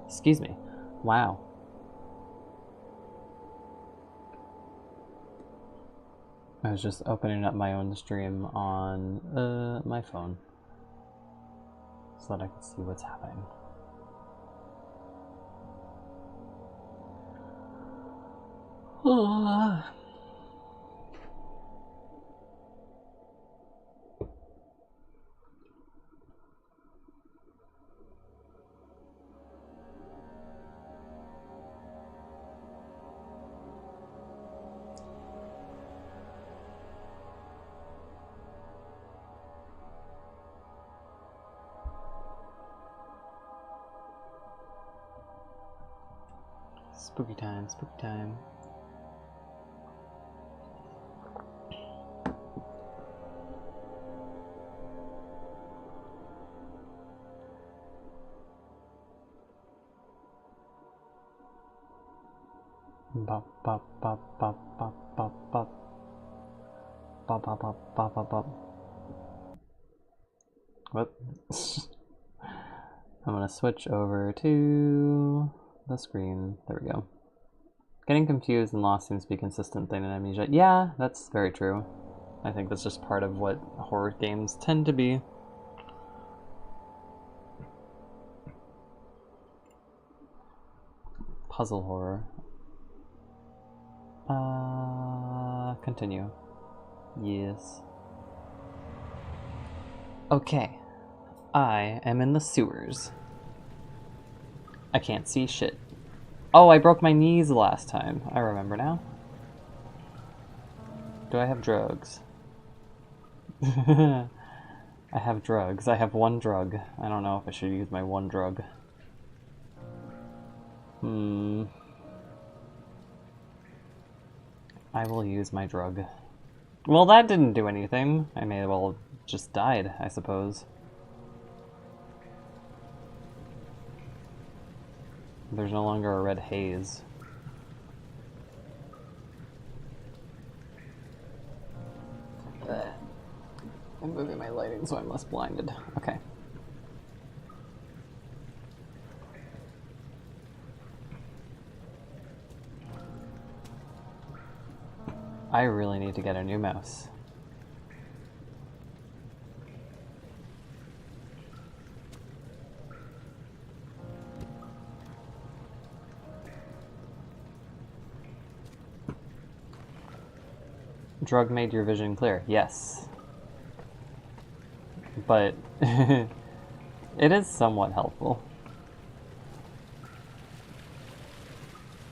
Excuse me. Wow. I was just opening up my own stream on my phone so that I could see what's happening. Spooky time, spooky time. Bop bop bop bop bop bop bop. Bop bop bop bop bop bop. What? I'm gonna switch over to the screen. There we go. Getting confused and lost seems to be a consistent thing in Amnesia. Yeah, that's very true. I think that's just part of what horror games tend to be. Puzzle horror. Continue. Yes. Okay. I am in the sewers. I can't see shit. Oh, I broke my knees last time. I remember now. Do I have drugs? I have drugs. I have one drug. I don't know if I should use my one drug. I will use my drug. Well, that didn't do anything. I may as well have just died, I suppose. There's no longer a red haze. I'm moving my lighting so I'm less blinded. Okay. I really need to get a new mouse. Drug made your vision clear. Yes. But it is somewhat helpful.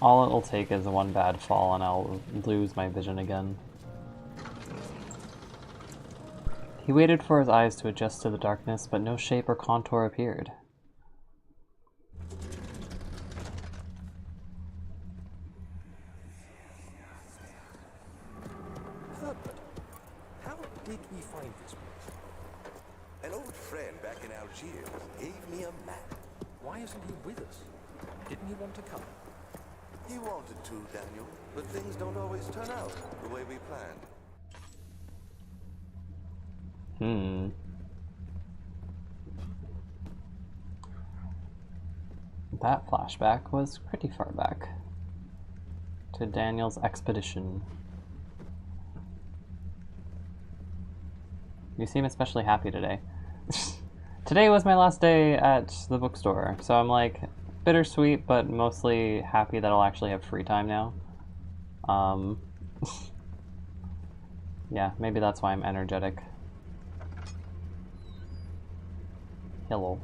All it'll take is one bad fall and I'll lose my vision again. He waited for his eyes to adjust to the darkness, but no shape or contour appeared. Herbert, how did we find this place? An old friend back in Algiers gave me a map. Why isn't he with us? Didn't he want to come? He wanted to, Daniel, but things don't always turn out the way we planned. That flashback was pretty far back. To Daniel's expedition. You seem especially happy today. Today was my last day at the bookstore, so I'm like bittersweet, but mostly happy that I'll actually have free time now. Yeah, maybe that's why I'm energetic. Hello.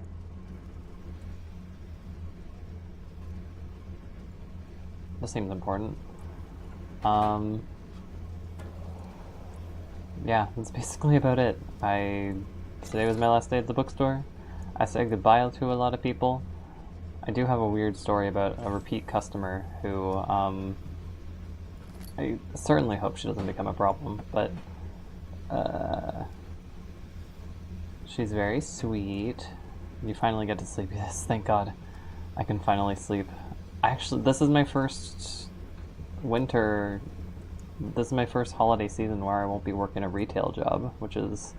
This seems important. Yeah, that's basically about it. Today was my last day at the bookstore. I said goodbye to a lot of people. I do have a weird story about a repeat customer who, I certainly hope she doesn't become a problem, but, she's very sweet. You finally get to sleep. Yes, thank God. I can finally sleep. Actually, this is my first winter... This is my first holiday season where I won't be working a retail job, which is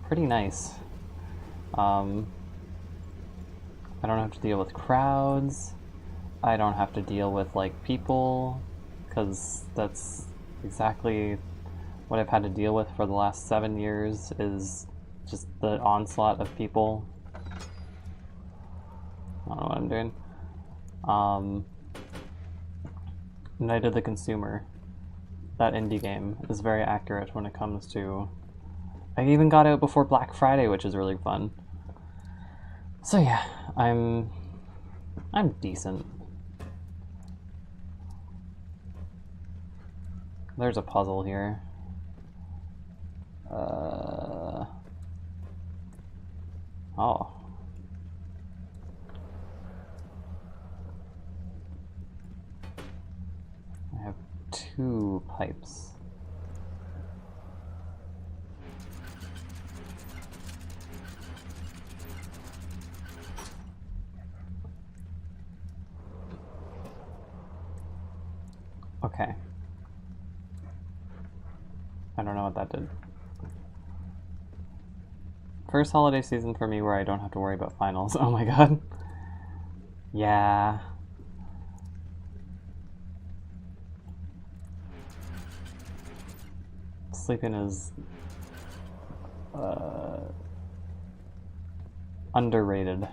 pretty nice. I don't have to deal with crowds. I don't have to deal with, like, people, because that's exactly what I've had to deal with for the last 7 years, is just the onslaught of people. I don't know what I'm doing. Night of the Consumer. That indie game is very accurate when it comes to... I even got out before Black Friday, which is really fun. So yeah, I'm decent. There's a puzzle here. Oh. I have 2 pipes. Okay. I don't know what that did. First holiday season for me where I don't have to worry about finals. Oh my god. Yeah. Sleeping is underrated.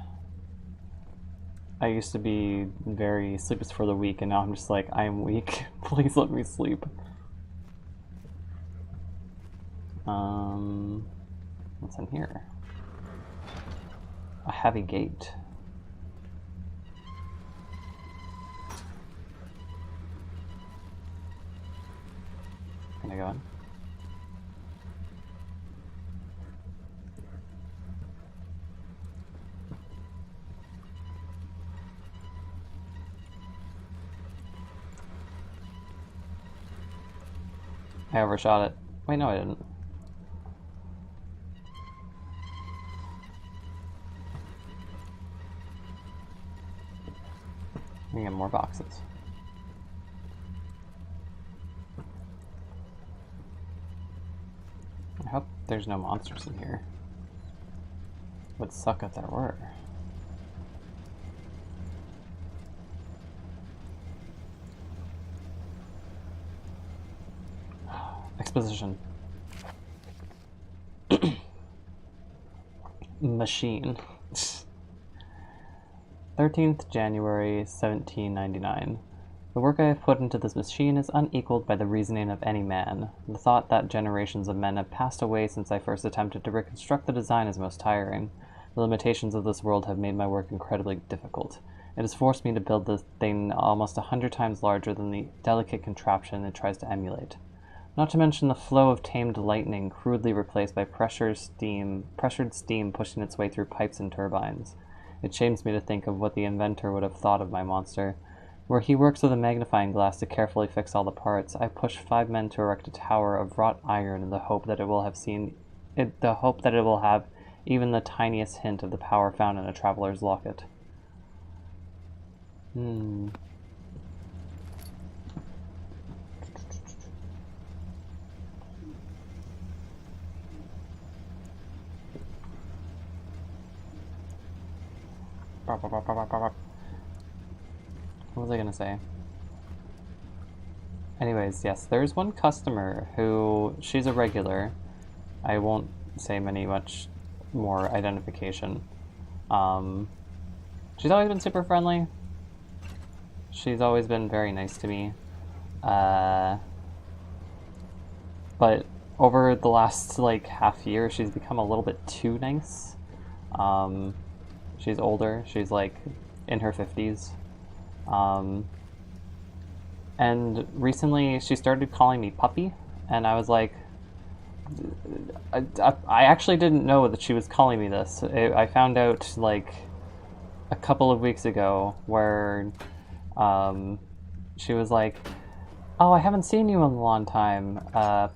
I used to be very sleep is for the weak, and now I'm just like, I am weak. Please let me sleep. What's in here? A heavy gate. Can I go in? I overshot it. Wait, no I didn't. We get more boxes. I hope there's no monsters in here. Would suck if there were. Exposition. Machine. 13th January 1799. The work I have put into this machine is unequaled by the reasoning of any man. The thought that generations of men have passed away since I first attempted to reconstruct the design is most tiring. The limitations of this world have made my work incredibly difficult. It has forced me to build the thing almost 100 times larger than the delicate contraption it tries to emulate. Not to mention the flow of tamed lightning crudely replaced by pressured steam pushing its way through pipes and turbines. It shames me to think of what the inventor would have thought of my monster. Where he works with a magnifying glass to carefully fix all the parts, I push 5 men to erect a tower of wrought iron in the hope that it will have even the tiniest hint of the power found in a traveler's locket. What was I gonna say? Anyways, yes, there's one customer who, she's a regular. I won't say much more identification. She's always been super friendly. She's always been very nice to me. But over the last, like, half year, she's become a little bit too nice. She's older. She's, like, in her 50s. And recently she started calling me puppy, and I was like, I actually didn't know that she was calling me this. I found out, like, a couple of weeks ago where she was like, oh, I haven't seen you in a long time,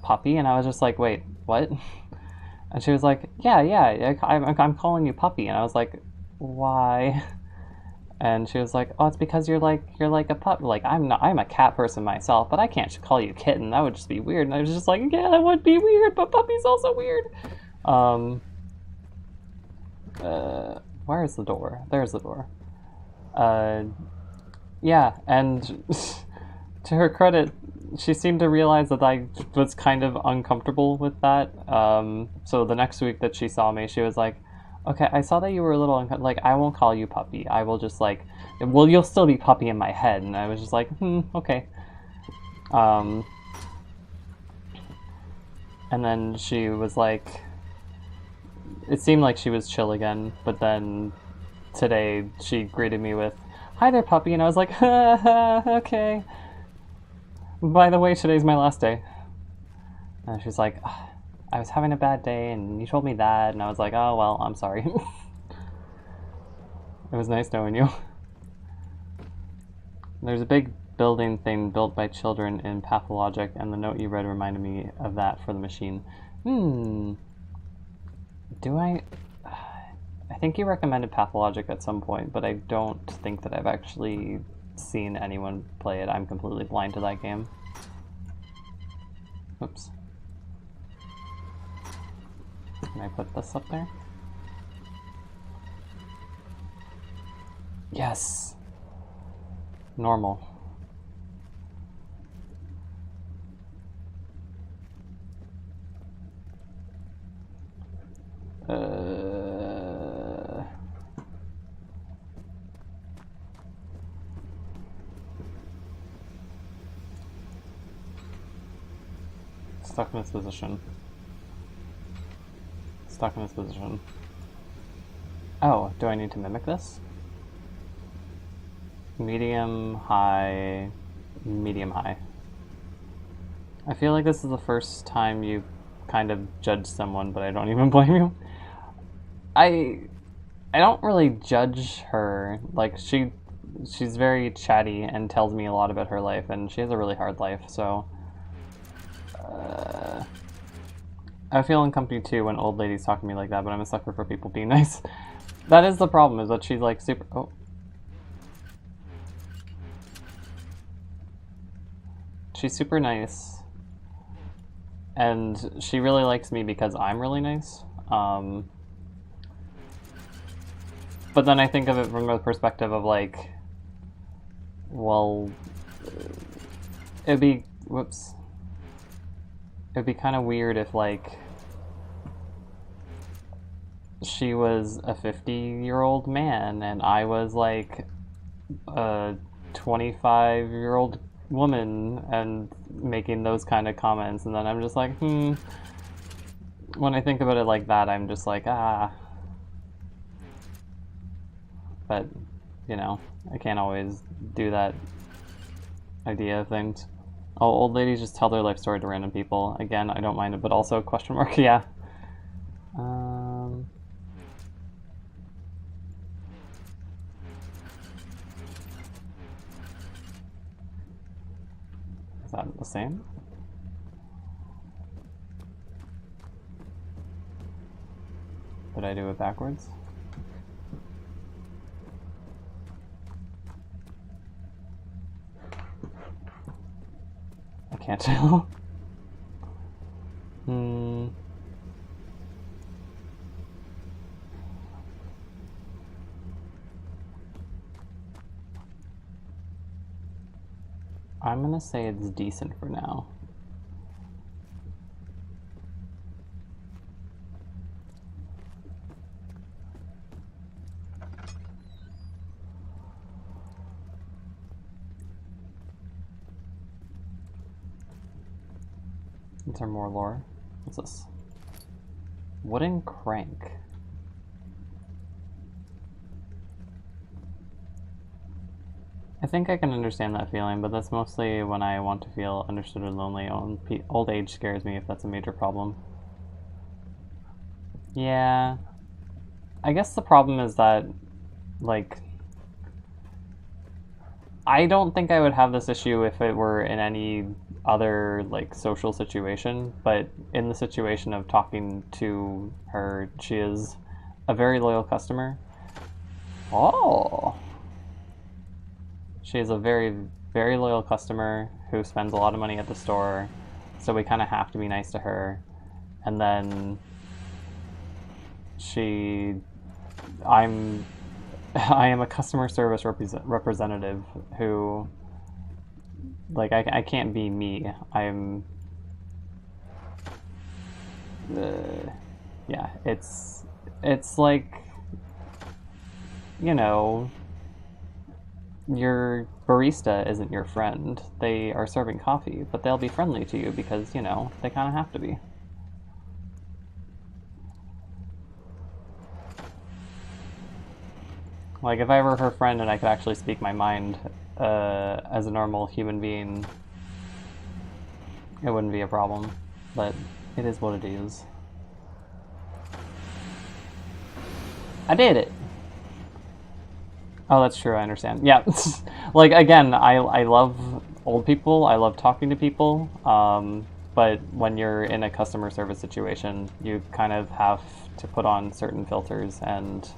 puppy. And I was just like, wait, what? And she was like, yeah, I'm calling you puppy. And I was like, why? And she was like, oh, it's because you're like a pup. Like, I'm a cat person myself, but I can't call you kitten. That would just be weird. And I was just like, yeah, that would be weird, but puppy's also weird. Where is the door? There's the door. Yeah, and to her credit, she seemed to realize that I was kind of uncomfortable with that. So the next week that she saw me, she was like, okay, I saw that you were a little like, I won't call you puppy. I will just like, well, you'll still be puppy in my head. And I was just like, okay. And then she was like, it seemed like she was chill again, but then today she greeted me with, hi there, puppy, and I was like, okay. By the way, today's my last day. And she's like, I was having a bad day, and you told me that, and I was like, oh, well, I'm sorry. It was nice knowing you. There's a big building thing built by children in Pathologic, and the note you read reminded me of that for the machine. Do I... I think you recommended Pathologic at some point, but I don't think that I've actually seen anyone play it. I'm completely blind to that game. Oops. Can I put this up there? Yes! Normal. Stuck in this position. Stuck in this position. Oh, do I need to mimic this? Medium, high, medium, high. I feel like this is the first time you kind of judge someone, but I don't even blame you. I don't really judge her. Like, she's very chatty and tells me a lot about her life, and she has a really hard life, so... I feel uncomfy too when old ladies talk to me like that, but I'm a sucker for people being nice. That is the problem, is that she's like super... Oh. She's super nice. And she really likes me because I'm really nice. But then I think of it from the perspective of like... Well... It'd be... Whoops. It'd be kind of weird if, like, she was a 50-year-old man and I was, like, a 25-year-old woman and making those kind of comments, and then I'm just like, When I think about it like that, I'm just like, But, you know, I can't always do that idea of things. Oh, old ladies just tell their life story to random people. Again, I don't mind it, but also question mark, yeah. Is that the same? Did I do it backwards? I can't tell. I'm gonna say it's decent for now. Is there more lore? What's this? Wooden crank. I think I can understand that feeling, but that's mostly when I want to feel understood and lonely. Old age scares me if that's a major problem. Yeah. I guess the problem is that, like, I don't think I would have this issue if it were in any other, like, social situation, but in the situation of talking to her, she is a very loyal customer. Oh! She is a very, very loyal customer who spends a lot of money at the store, so we kind of have to be nice to her. And then she I am a customer service representative who, like, I can't be me. Yeah, it's like, you know, your barista isn't your friend. They are serving coffee, but they'll be friendly to you because, you know, they kind of have to be. Like, if I were her friend and I could actually speak my mind as a normal human being, it wouldn't be a problem. But it is what it is. I did it! Oh, that's true, I understand. Yeah, like, again, I love old people, I love talking to people, but when you're in a customer service situation, you kind of have to put on certain filters, and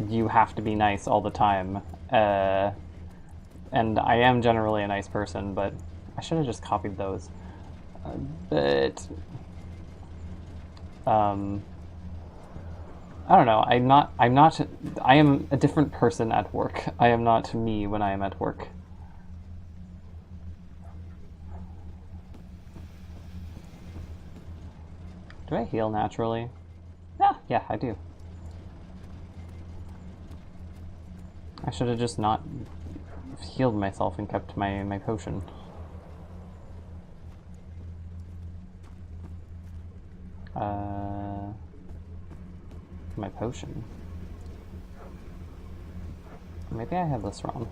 you have to be nice all the time. And I am generally a nice person, but I should have just copied those. But I don't know. I am a different person at work. I am not me when I am at work. Do I heal naturally? Yeah, I do. I should have just not healed myself and kept my potion. My potion. Maybe I have this wrong.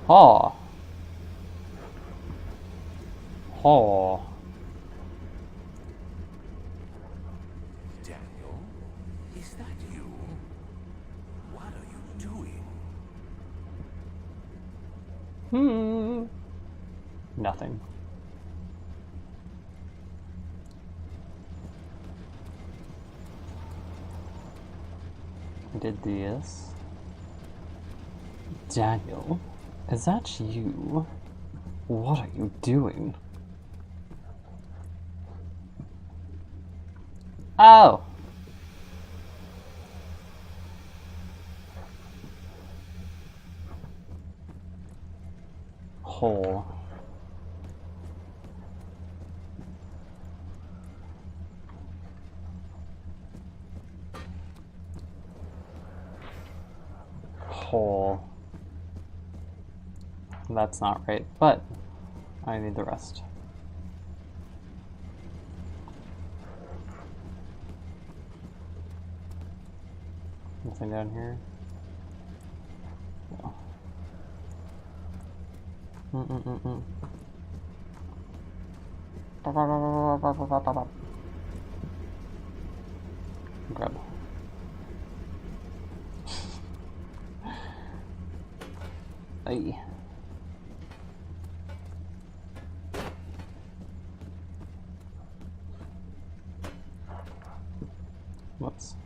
Oh. Oh. Daniel, is that you? What are you doing? Nothing. I did this. Daniel, is that you? What are you doing? Oh! Hole. Hole. That's not right, but I need the rest. Nothing down here? No. Grab. Ay. Whoops.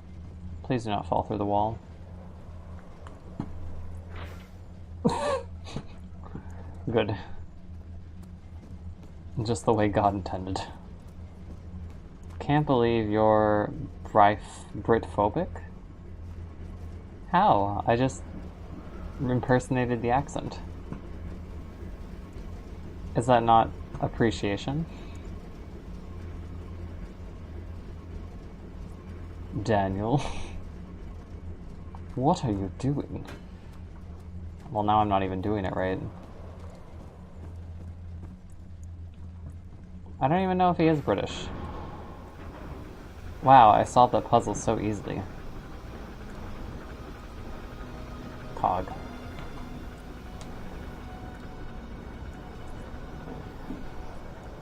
Please do not fall through the wall. Good. Just the way God intended. Can't believe you're Britphobic? How? I just impersonated the accent. Is that not appreciation? Daniel. What are you doing? Well, now I'm not even doing it right. I don't even know if he is British. Wow, I solved that puzzle so easily. Cog.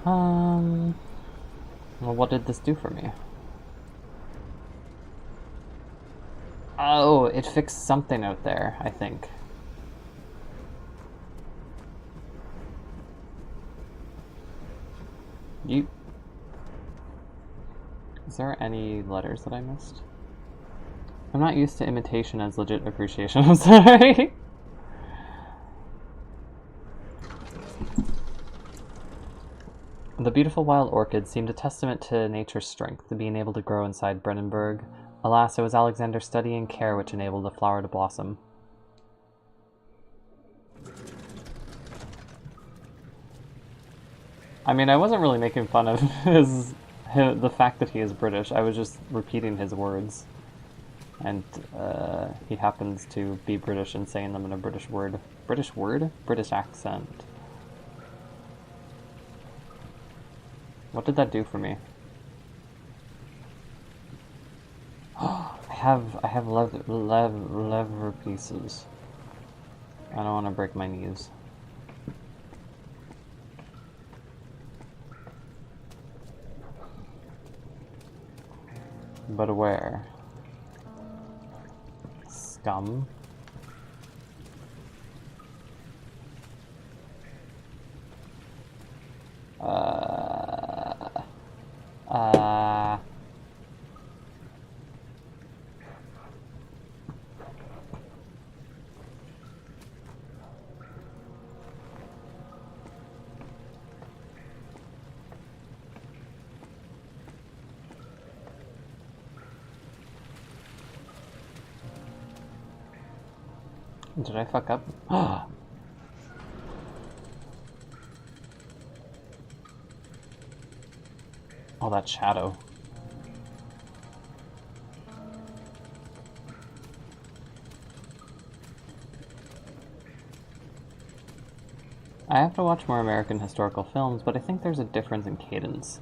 Well, what did this do for me? Oh, it fixed something out there, I think. You... Is there any letters that I missed? I'm not used to imitation as legit appreciation. I'm sorry. The beautiful wild orchid seemed a testament to nature's strength, being able to grow inside Brennenburg. Alas, it was Alexander's study and care which enabled the flower to blossom. I mean, I wasn't really making fun of the fact that he is British. I was just repeating his words. And he happens to be British and saying them in a British word. British word? British accent. What did that do for me? I have lever pieces. I don't want to break my knees. But where? Scum. Did I fuck up? Oh, that shadow. I have to watch more American historical films, but I think there's a difference in cadence.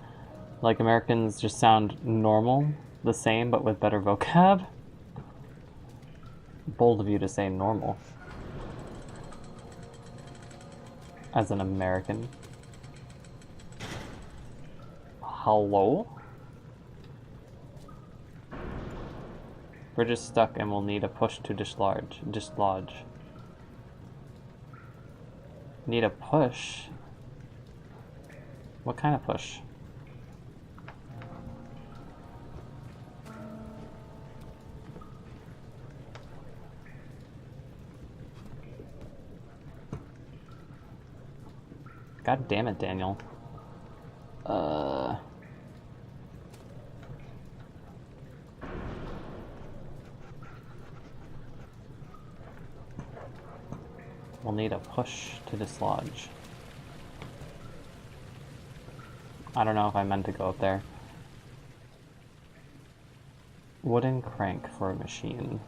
Like, Americans just sound normal, the same, but with better vocab. Bold of you to say normal. As an American. Hello? Bridge is stuck and will need a push to dislodge. Need a push? What kind of push? God damn it, Daniel. We'll need a push to dislodge. I don't know if I meant to go up there. Wooden crank for a machine.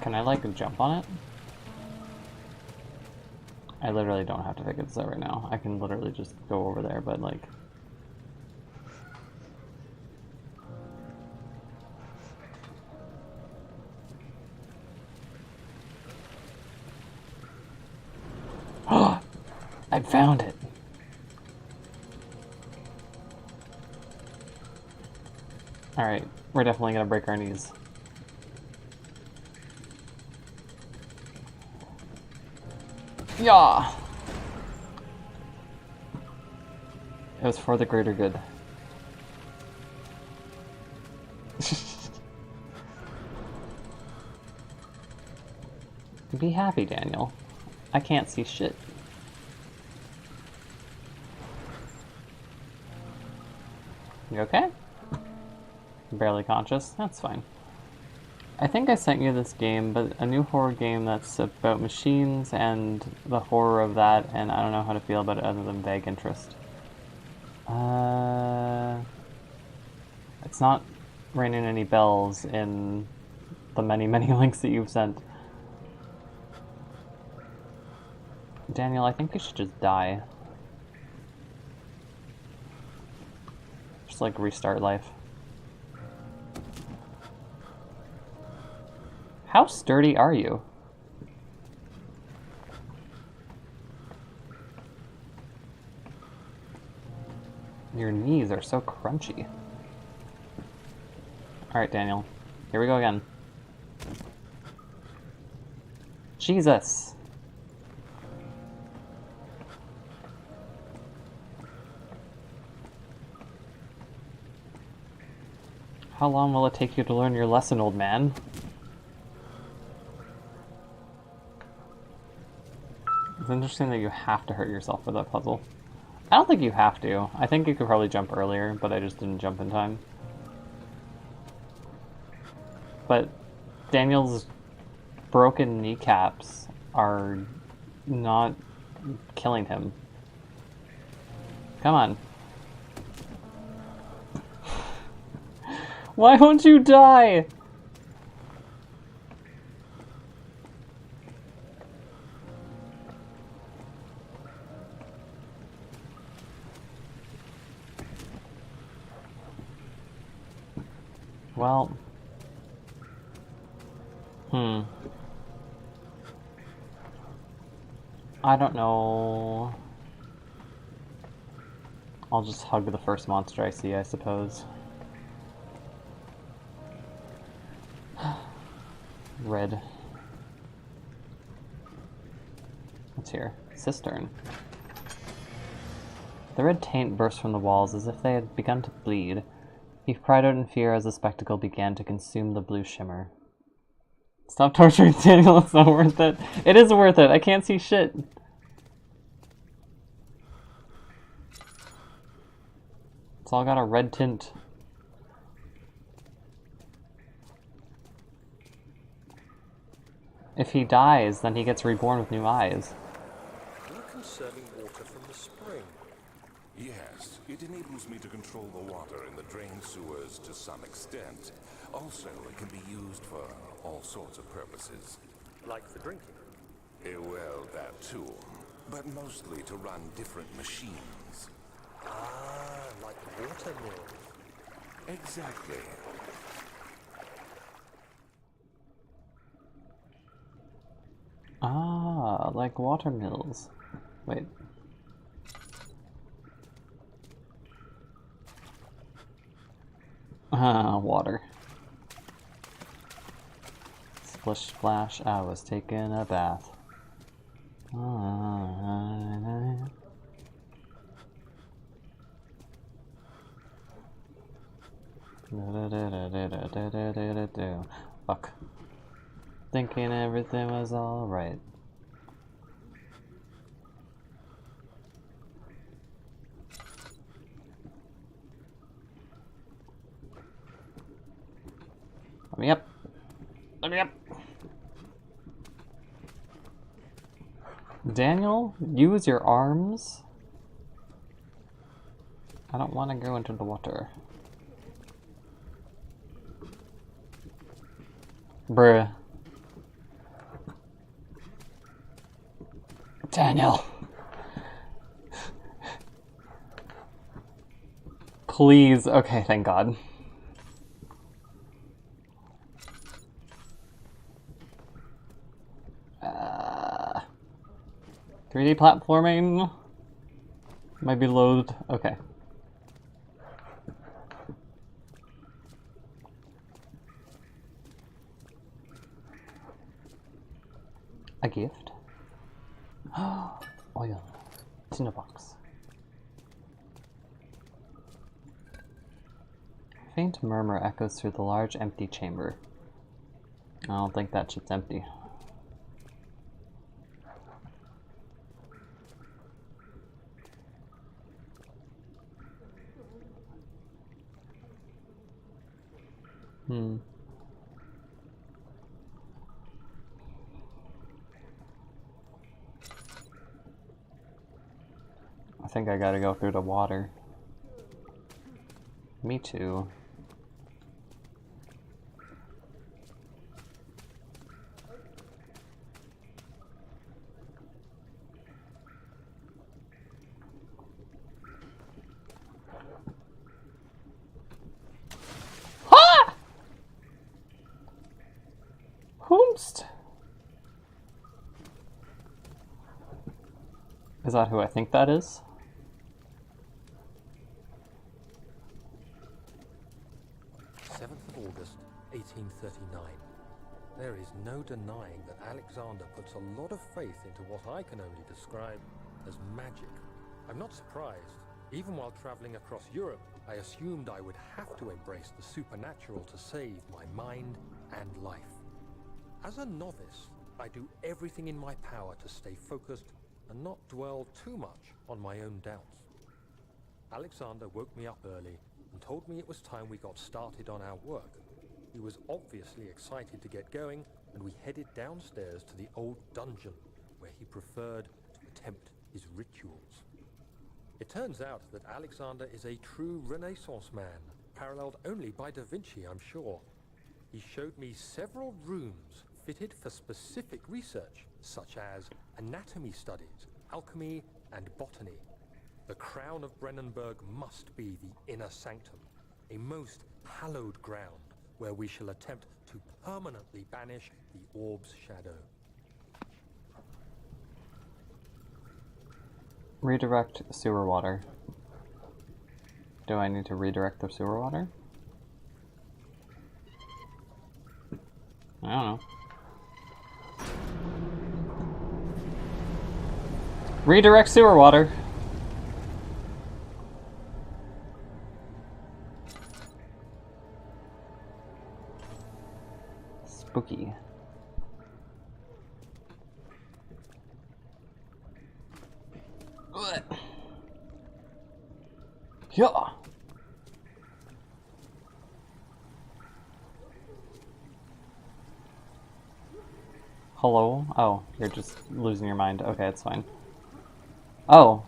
Can I, like, jump on it? I literally don't have to figure this out right now. I can literally just go over there, but, like... I found it! Alright, we're definitely gonna break our knees. Yeah! It was for the greater good. Be happy, Daniel. I can't see shit. You okay? Barely conscious? That's fine. I think I sent you this game, but a new horror game that's about machines and the horror of that, and I don't know how to feel about it other than vague interest. It's not ringing any bells in the many, many links that you've sent. Daniel, I think you should just die. Just, like, restart life. How sturdy are you? Your knees are so crunchy. Alright, Daniel. Here we go again. Jesus. How long will it take you to learn your lesson, old man? It's interesting that you have to hurt yourself for that puzzle. I don't think you have to. I think you could probably jump earlier, but I just didn't jump in time. But Daniel's broken kneecaps are not killing him. Come on. Why won't you die? Well. I don't know. I'll just hug the first monster I see, I suppose. Red. What's here? Cistern. The red taint burst from the walls as if they had begun to bleed. He cried out in fear as the spectacle began to consume the blue shimmer. Stop torturing Daniel, it's not worth it. It is worth it, I can't see shit. It's all got a red tint. If he dies, then he gets reborn with new eyes. You're conserving water from the spring. Yes, it enables me to control the water in the drain sewers to some extent. Also, it can be used for all sorts of purposes. Like for drinking. Well, that too. But mostly to run different machines. Ah, like water mills. Exactly. Ah, like water mills. Wait. Ah, water. Splish splash, I was taking a bath. Fuck. Thinking everything was alright. Let me up. Let me up. Daniel, use your arms. I don't want to go into the water. Bruh. Daniel. Please. Okay, thank God. 3D platforming might be loathed. Okay. A gift? Oil. Tinderbox. A faint murmur echoes through the large empty chamber. I don't think that shit's empty. I think I gotta go through the water. Me too. Ah! Whomst? Is that who I think that is? 7th of August, 1839. There is no denying that Alexander puts a lot of faith into what I can only describe as magic. I'm not surprised. Even while traveling across Europe, I assumed I would have to embrace the supernatural to save my mind and life. As a novice, I do everything in my power to stay focused and not dwell too much on my own doubts. Alexander woke me up early and told me it was time we got started on our work. He was obviously excited to get going, and we headed downstairs to the old dungeon, where he preferred to attempt his rituals. It turns out that Alexander is a true Renaissance man, paralleled only by Da Vinci, I'm sure. He showed me several rooms fitted for specific research, such as anatomy studies, alchemy, and botany. The crown of Brennenburg must be the inner sanctum, a most hallowed ground where we shall attempt to permanently banish the orb's shadow. Redirect sewer water. Do I need to redirect the sewer water? I don't know. Redirect sewer water! Spooky. Yeah. Hello? Oh, you're just losing your mind. Okay, it's fine. Oh.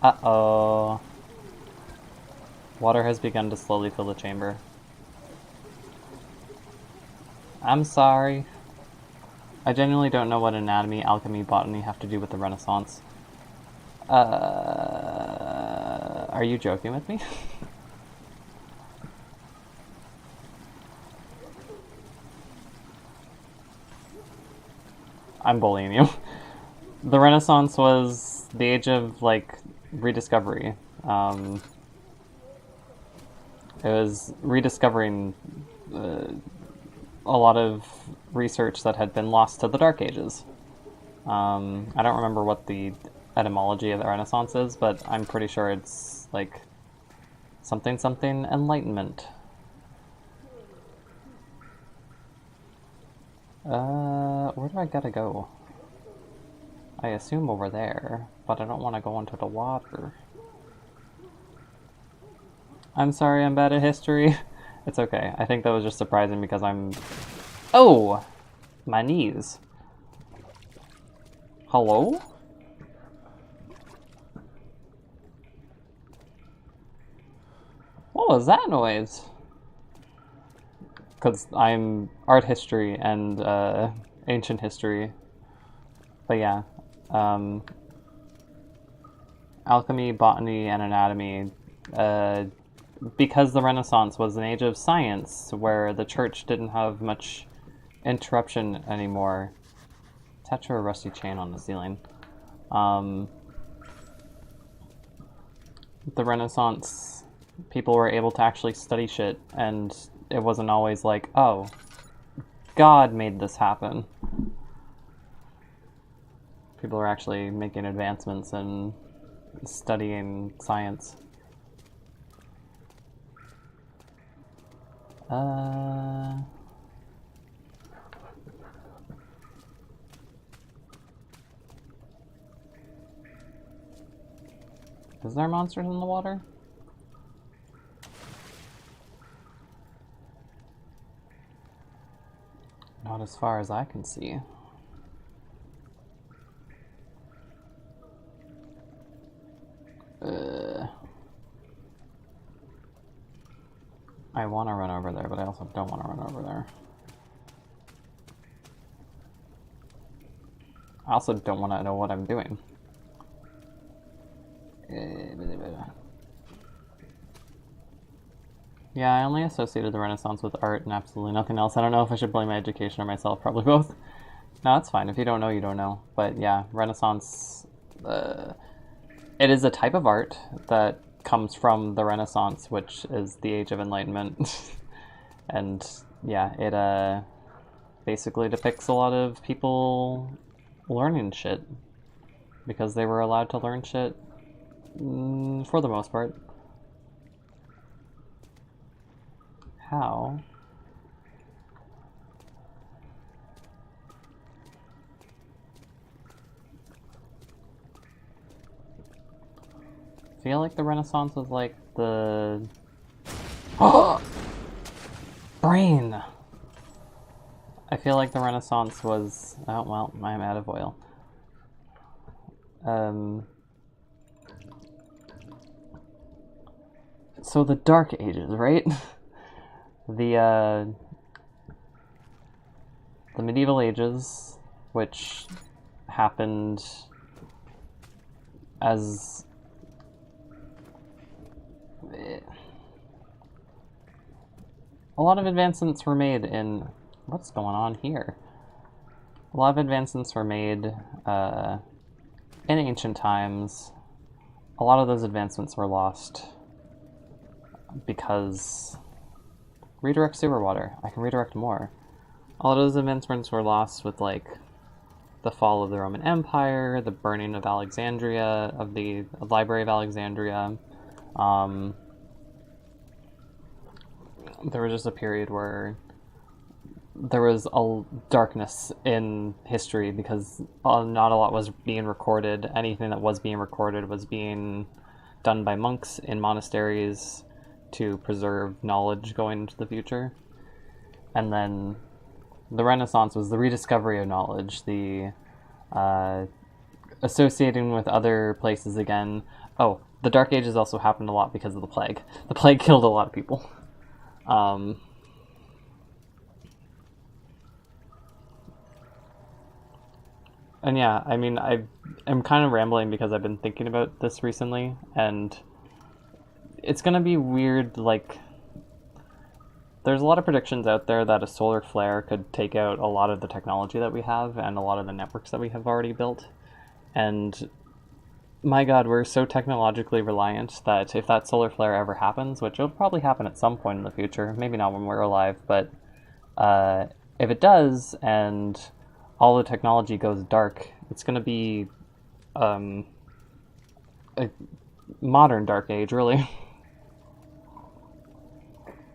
Uh-oh. Water has begun to slowly fill the chamber. I'm sorry. I genuinely don't know what anatomy, alchemy, botany have to do with the Renaissance. Are you joking with me? I'm bullying you. The Renaissance was the age of, like, rediscovery. It was rediscovering a lot of research that had been lost to the Dark Ages. I don't remember what the etymology of the Renaissance is, but I'm pretty sure it's, like, something something enlightenment. Where do I gotta go? I assume over there, but I don't want to go into the water. I'm sorry, I'm bad at history. It's okay. I think that was just surprising because I'm... Oh! My knees. Hello? What was that noise? Because I'm art history and ancient history. But yeah. Alchemy, botany, and anatomy. Because the Renaissance was an age of science where the church didn't have much interruption anymore. Attach a rusty chain on the ceiling. The Renaissance, people were able to actually study shit, and it wasn't always like, oh, God made this happen. People are actually making advancements in studying science. Is there monsters in the water? Not as far as I can see. I want to run over there, but I also don't want to run over there. I also don't want to know what I'm doing. Yeah, I only associated the Renaissance with art and absolutely nothing else. I don't know if I should blame my education or myself, probably both. No, it's fine. If you don't know, you don't know. But yeah, Renaissance, it is a type of art that comes from the Renaissance, which is the Age of Enlightenment. And yeah, it basically depicts a lot of people learning shit because they were allowed to learn shit for the most part. How? I feel like the Renaissance was like the brain. I feel like the Renaissance was, oh well, I'm out of oil. So the Dark Ages, right? The medieval ages, which happened as a lot of advancements were made in what's going on here. A lot of advancements were made in ancient times. A lot of those advancements were lost because redirect sewer water. I can redirect more. A lot of those advancements were lost with like the fall of the Roman Empire, the burning of Alexandria, of the Library of Alexandria. There was just a period where there was a darkness in history because not a lot was being recorded. Anything that was being recorded was being done by monks in monasteries to preserve knowledge going into the future. And then the Renaissance was the rediscovery of knowledge, the associating with other places again. Oh, the Dark Ages also happened a lot because of the plague. The plague killed a lot of people. And yeah, I mean, I'm kind of rambling because I've been thinking about this recently, and it's gonna be weird, like, there's a lot of predictions out there that a solar flare could take out a lot of the technology that we have and a lot of the networks that we have already built. And my god, we're so technologically reliant that if that solar flare ever happens, which will probably happen at some point in the future, maybe not when we're alive, but if it does and all the technology goes dark, it's going to be a modern dark age, really.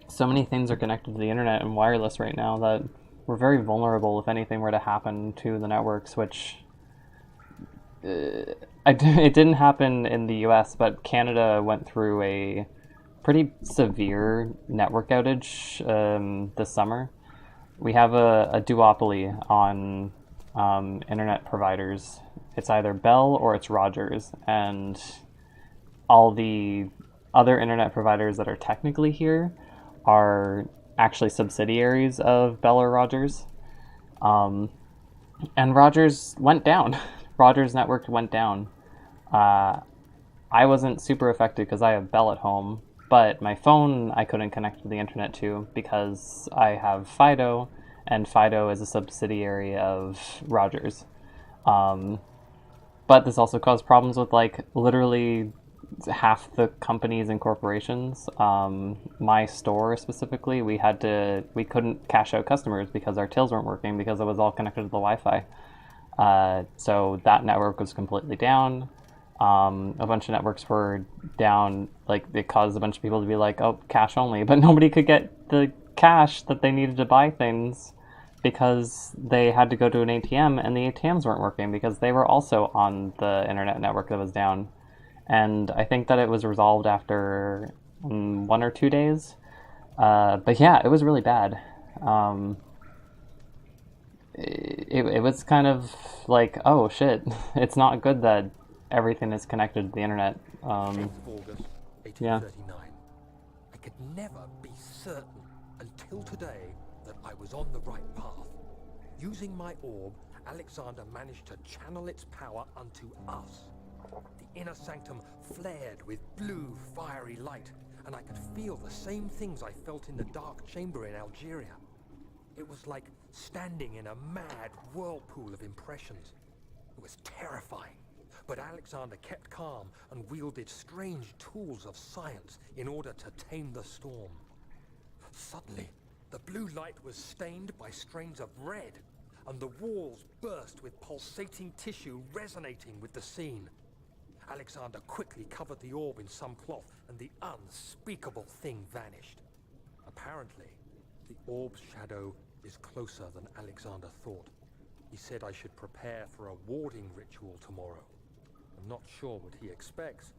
So many things are connected to the internet and wireless right now that we're very vulnerable if anything were to happen to the networks, which it didn't happen in the US, but Canada went through a pretty severe network outage this summer. We have a duopoly on internet providers. It's either Bell or it's Rogers, and all the other internet providers that are technically here are actually subsidiaries of Bell or Rogers. And Rogers went down. Rogers' network went down. I wasn't super affected because I have Bell at home, but my phone I couldn't connect to the internet to because I have Fido, and Fido is a subsidiary of Rogers. But this also caused problems with like literally half the companies and corporations. My store specifically, we couldn't cash out customers because our tills weren't working because it was all connected to the Wi-Fi. So that network was completely down. A bunch of networks were down. Like, it caused a bunch of people to be like, oh, cash only, but nobody could get the cash that they needed to buy things because they had to go to an ATM, and the ATMs weren't working because they were also on the internet network that was down. And I think that it was resolved after 1 or 2 days. But yeah, it was really bad. It was kind of like, oh shit, it's not good that everything is connected to the internet. 8th of August, 1839. Yeah. I could never be certain until today that I was on the right path. Using my orb, Alexander managed to channel its power unto us. The inner sanctum flared with blue, fiery light, and I could feel the same things I felt in the dark chamber in Algeria. It was like standing in a mad whirlpool of impressions. It was terrifying, But Alexander kept calm and wielded strange tools of science in order to tame the storm. Suddenly, the blue light was stained by strains of red, and the walls burst with pulsating tissue resonating with the scene. Alexander quickly covered the orb in some cloth, and the unspeakable thing vanished. Apparently, the orb's shadow is closer than Alexander thought. He said I should prepare for a warding ritual tomorrow. I'm not sure what he expects,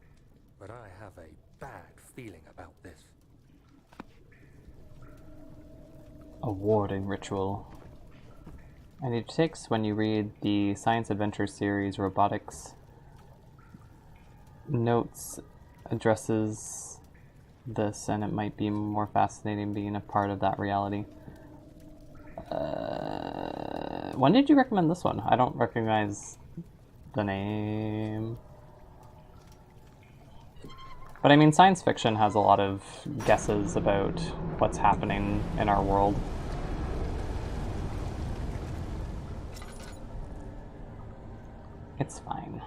but I have a bad feeling about this. A warding ritual. And it takes when you read the Science Adventure series Robotics notes addresses this, and it might be more fascinating being a part of that reality. When did you recommend this one? I don't recognize the name. But I mean, science fiction has a lot of guesses about what's happening in our world. It's fine.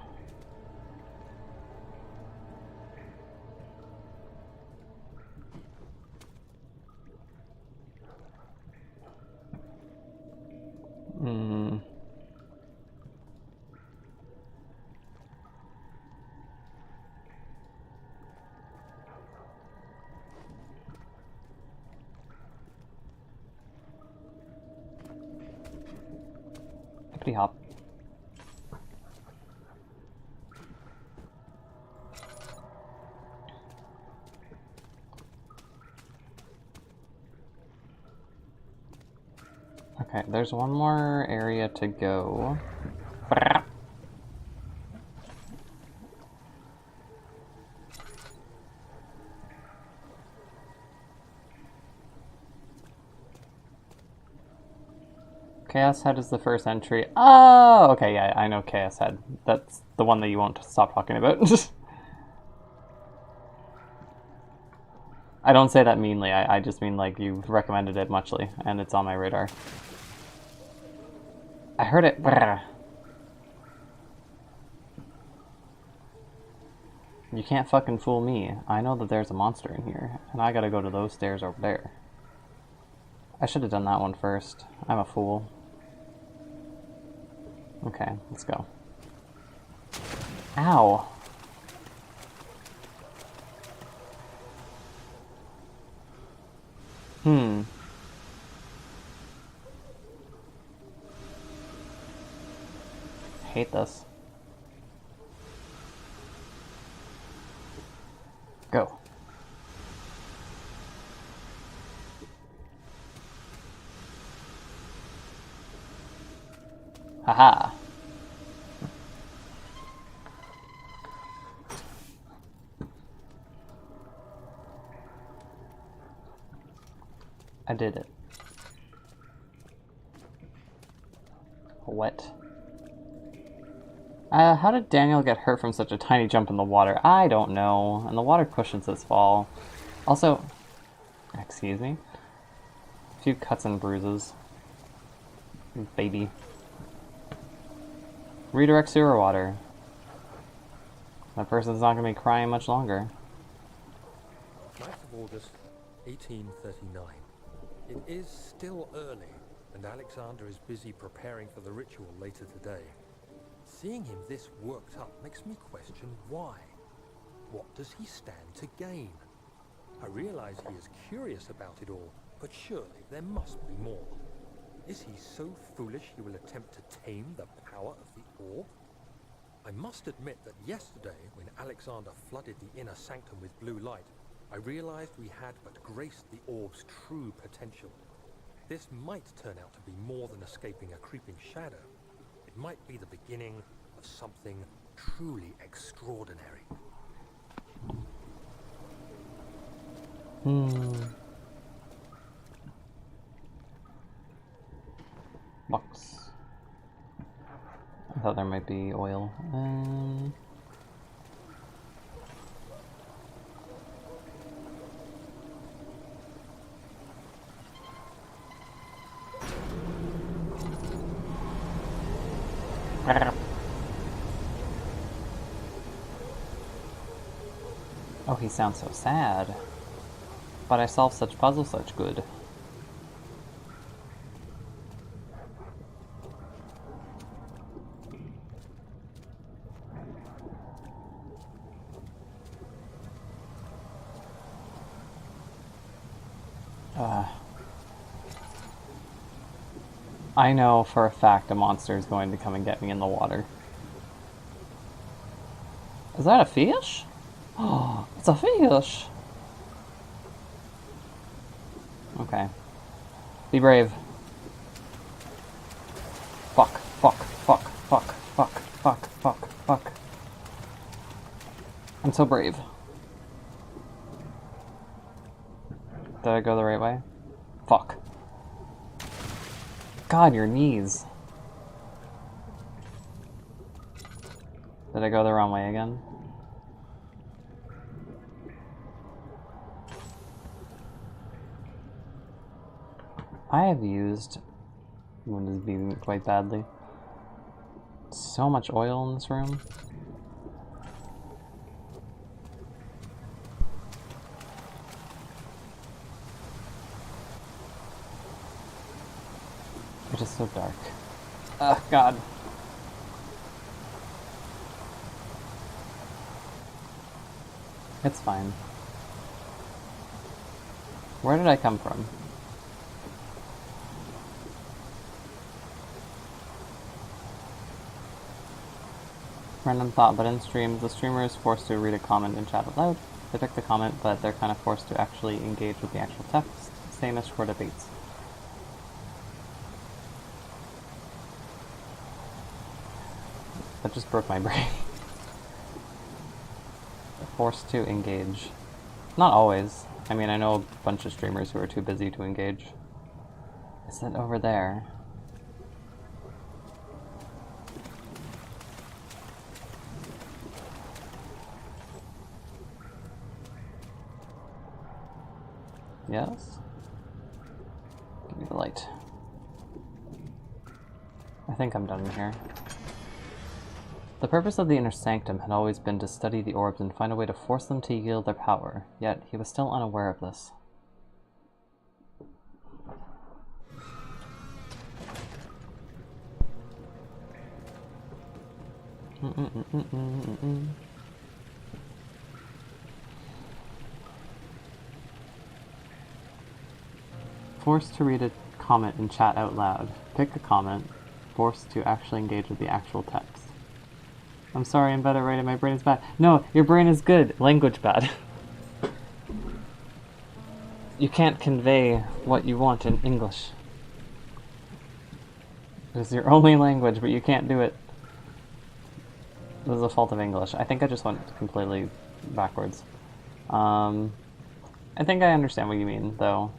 Hippity hop. Okay, there's one more area to go. Chaos Head is the first entry. Oh, okay, yeah, I know Chaos Head. That's the one that you won't stop talking about. I don't say that meanly, I just mean like you've recommended it muchly, and it's on my radar. I heard it. You can't fucking fool me. I know that there's a monster in here, and I gotta go to those stairs over there. I should have done that one first. I'm a fool. Okay, let's go. Ow. Hate this. Go. Haha. I did it. Wet. How did Daniel get hurt from such a tiny jump in the water? I don't know. And the water cushions his fall. Also, excuse me? A few cuts and bruises. Baby. Redirect sewer water. That person's not going to be crying much longer. 9th of August, 1839. It is still early, and Alexander is busy preparing for the ritual later today. Seeing him this worked up makes me question why. What does he stand to gain? I realize he is curious about it all, but surely there must be more. Is he so foolish he will attempt to tame the power of the orb? I must admit that yesterday, when Alexander flooded the inner sanctum with blue light, I realized we had but graced the orb's true potential. This might turn out to be more than escaping a creeping shadow. It might be the beginning of something truly extraordinary. Box. I thought there might be oil. Oh, he sounds so sad. But I solved such puzzles such good. I know for a fact a monster is going to come and get me in the water. Is that a fish? Oh, it's a fish! Okay. Be brave. Fuck, fuck, fuck, fuck, fuck, fuck, fuck, fuck. I'm so brave. Did I go the right way? Fuck. God, your knees. Did I go the wrong way again? I have used Windows Beam quite badly. So much oil in this room. It is so dark. Ugh, God. It's fine. Where did I come from? Random thought, but in stream, the streamer is forced to read a comment and chat out loud. They pick the comment, but they're kind of forced to actually engage with the actual text. Same as for debates. That just broke my brain. Forced to engage. Not always. I mean, I know a bunch of streamers who are too busy to engage. Is it over there? Yes? Give me the light. I think I'm done in here. The purpose of the inner sanctum had always been to study the orbs and find a way to force them to yield their power, yet he was still unaware of this. Forced to read a comment and chat out loud. Pick a comment. Forced to actually engage with the actual text. I'm sorry, I'm bad at writing. My brain is bad. No, your brain is good. Language bad. You can't convey what you want in English. It is your only language, but you can't do it. This is a fault of English. I think I just went completely backwards. I think I understand what you mean, though.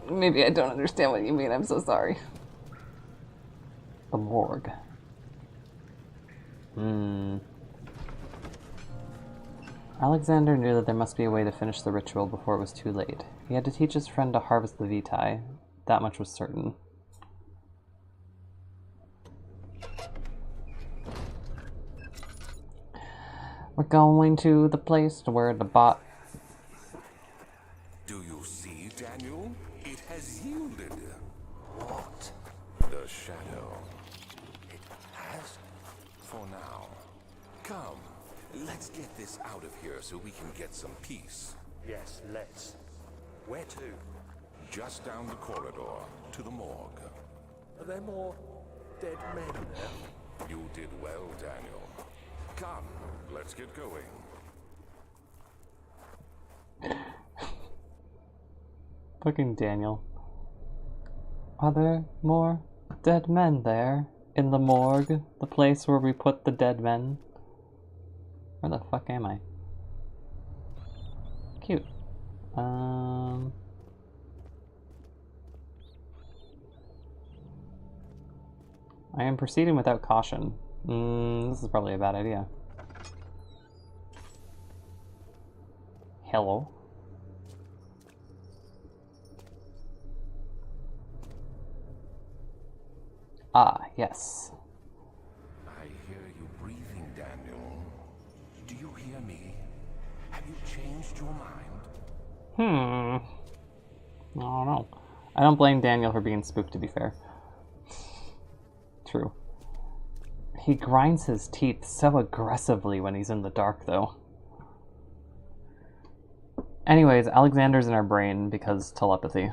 Maybe I don't understand what you mean. I'm so sorry. The morgue. Alexander knew that there must be a way to finish the ritual before it was too late. He had to teach his friend to harvest the vitae. That much was certain. We're going to the place where the bot... Do you see, Daniel? It has yielded. What? The shadow. It has? For now. Come, let's get this out of here so we can get some peace. Yes, let's. Where to? Just down the corridor to the morgue. Are there more dead men there? You did well, Daniel. Come, let's get going. Fucking Daniel. Are there more dead men there? In the morgue? The place where we put the dead men? Where the fuck am I? Cute. I am proceeding without caution. This is probably a bad idea. Hello? Ah, yes. I you changed your mind? I don't know. I don't blame Daniel for being spooked, to be fair. True. He grinds his teeth so aggressively when he's in the dark, though. Anyways, Alexander's in our brain because telepathy.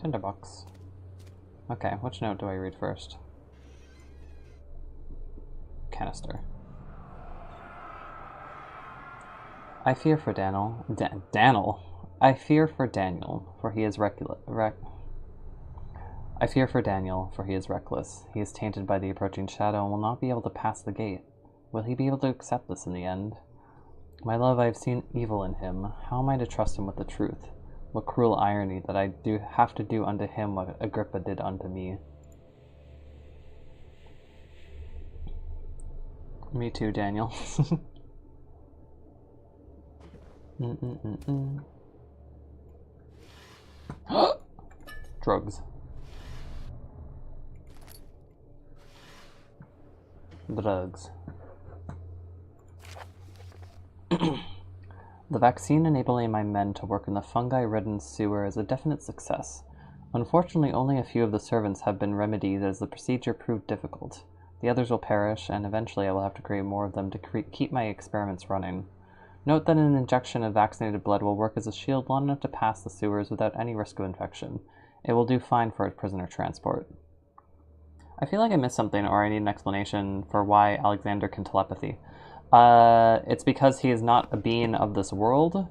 Tinderbox. Okay, which note do I read first? Canister. I fear for Daniel. I fear for Daniel, for he is I fear for Daniel, for he is reckless. He is tainted by the approaching shadow and will not be able to pass the gate. Will he be able to accept this in the end? My love, I have seen evil in him. How am I to trust him with the truth? What cruel irony that I have to do unto him what Agrippa did unto me. Me too, Daniel. Drugs. Drugs. The vaccine enabling my men to work in the fungi-ridden sewer is a definite success. Unfortunately, only a few of the servants have been remedied as the procedure proved difficult. The others will perish, and eventually I will have to create more of them to keep my experiments running. Note that an injection of vaccinated blood will work as a shield long enough to pass the sewers without any risk of infection. It will do fine for a prisoner transport. I feel like I missed something, or I need an explanation for why Alexander can telepathy. It's because he is not a being of this world.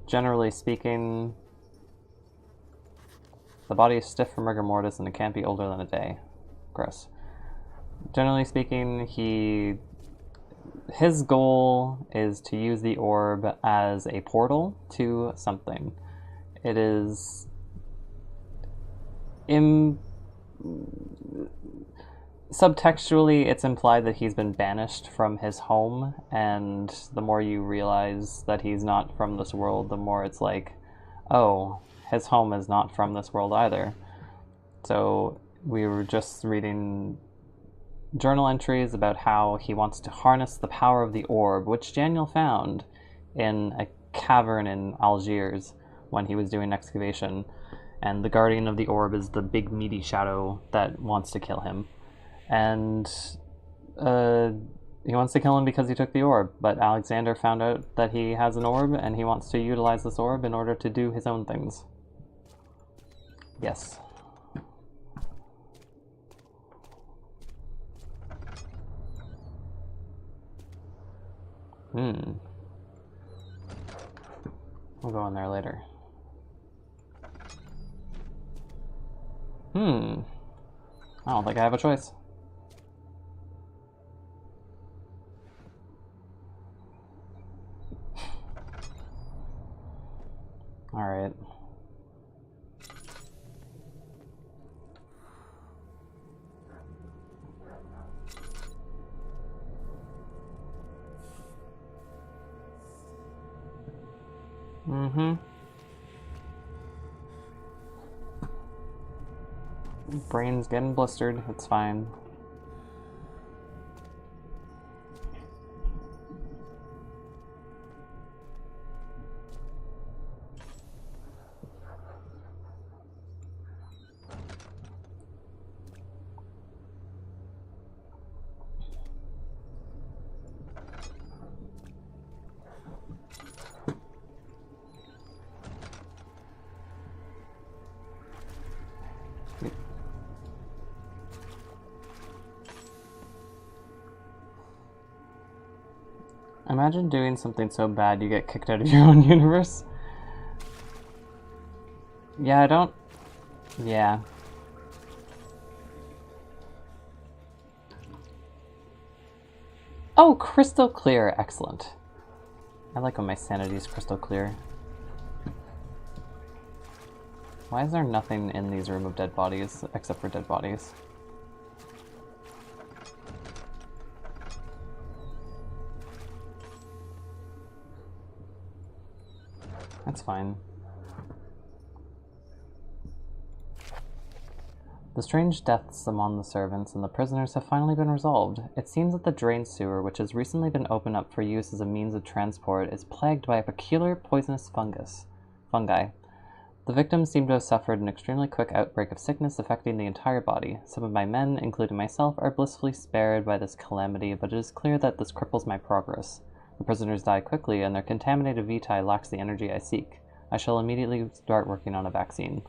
Generally speaking, the body is stiff from rigor mortis and it can't be older than a day. Gross. Generally speaking, his goal is to use the orb as a portal to something. It is subtextually, it's implied that he's been banished from his home, and the more you realize that he's not from this world, the more it's like, oh, his home is not from this world either. So we were just reading journal entries about how he wants to harness the power of the orb, which Daniel found in a cavern in Algiers when he was doing excavation, and the guardian of the orb is the big meaty shadow that wants to kill him. And he wants to kill him because he took the orb, but Alexander found out that he has an orb, and he wants to utilize this orb in order to do his own things. Yes. We'll go in there later. I don't think I have a choice. Alright. Brain's getting blistered, it's fine. Imagine doing something so bad you get kicked out of your own universe. Yeah, I don't... Yeah. Oh, crystal clear. Excellent. I like when my sanity is crystal clear. Why is there nothing in these room of dead bodies except for dead bodies? That's fine. The strange deaths among the servants and the prisoners have finally been resolved. It seems that the drain sewer, which has recently been opened up for use as a means of transport, is plagued by a peculiar poisonous fungi. The victims seem to have suffered an extremely quick outbreak of sickness affecting the entire body. Some of my men, including myself, are blissfully spared by this calamity, but it is clear that this cripples my progress. The prisoners die quickly, and their contaminated vitae lacks the energy I seek. I shall immediately start working on a vaccine.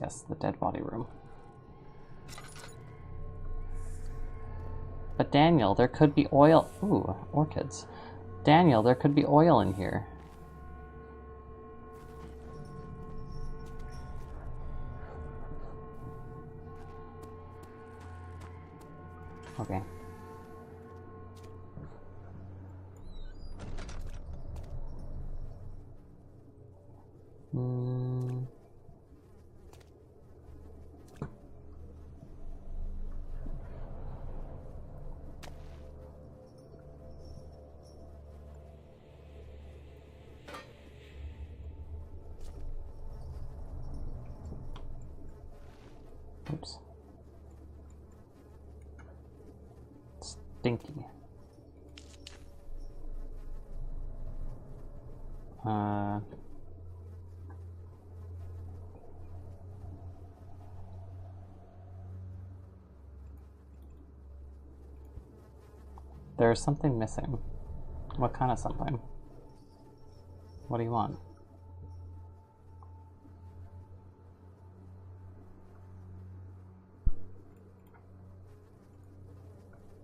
Yes, the dead body room. But Daniel, there could be oil. Ooh, orchids. Daniel, there could be oil in here. Okay. Oops. Stinky. There's something missing. What kind of something? What do you want?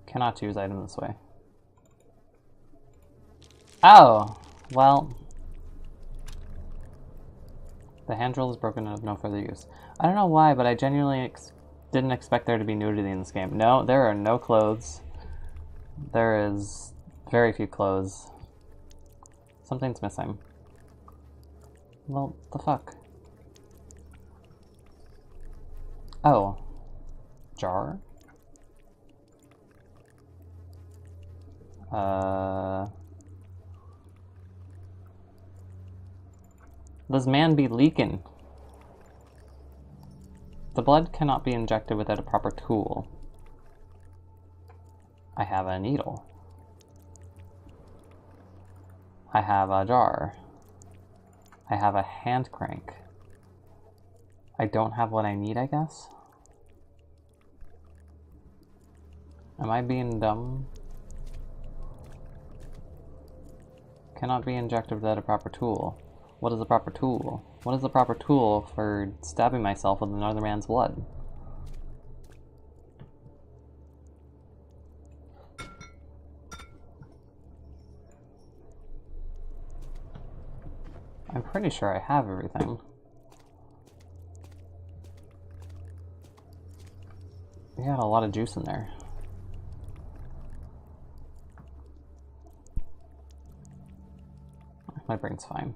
Cannot choose item this way. Oh! Well... The hand drill is broken and of no further use. I don't know why, but I genuinely didn't expect there to be nudity in this game. No, there are no clothes. There is very few clothes. Something's missing. Well, the fuck? Oh. Jar? This man be leaking. The blood cannot be injected without a proper tool. I have a needle. I have a jar. I have a hand crank. I don't have what I need, I guess? Am I being dumb? Cannot be injected without a proper tool. What is the proper tool? What is the proper tool for stabbing myself with another man's blood? I'm pretty sure I have everything. We got a lot of juice in there. My brain's fine.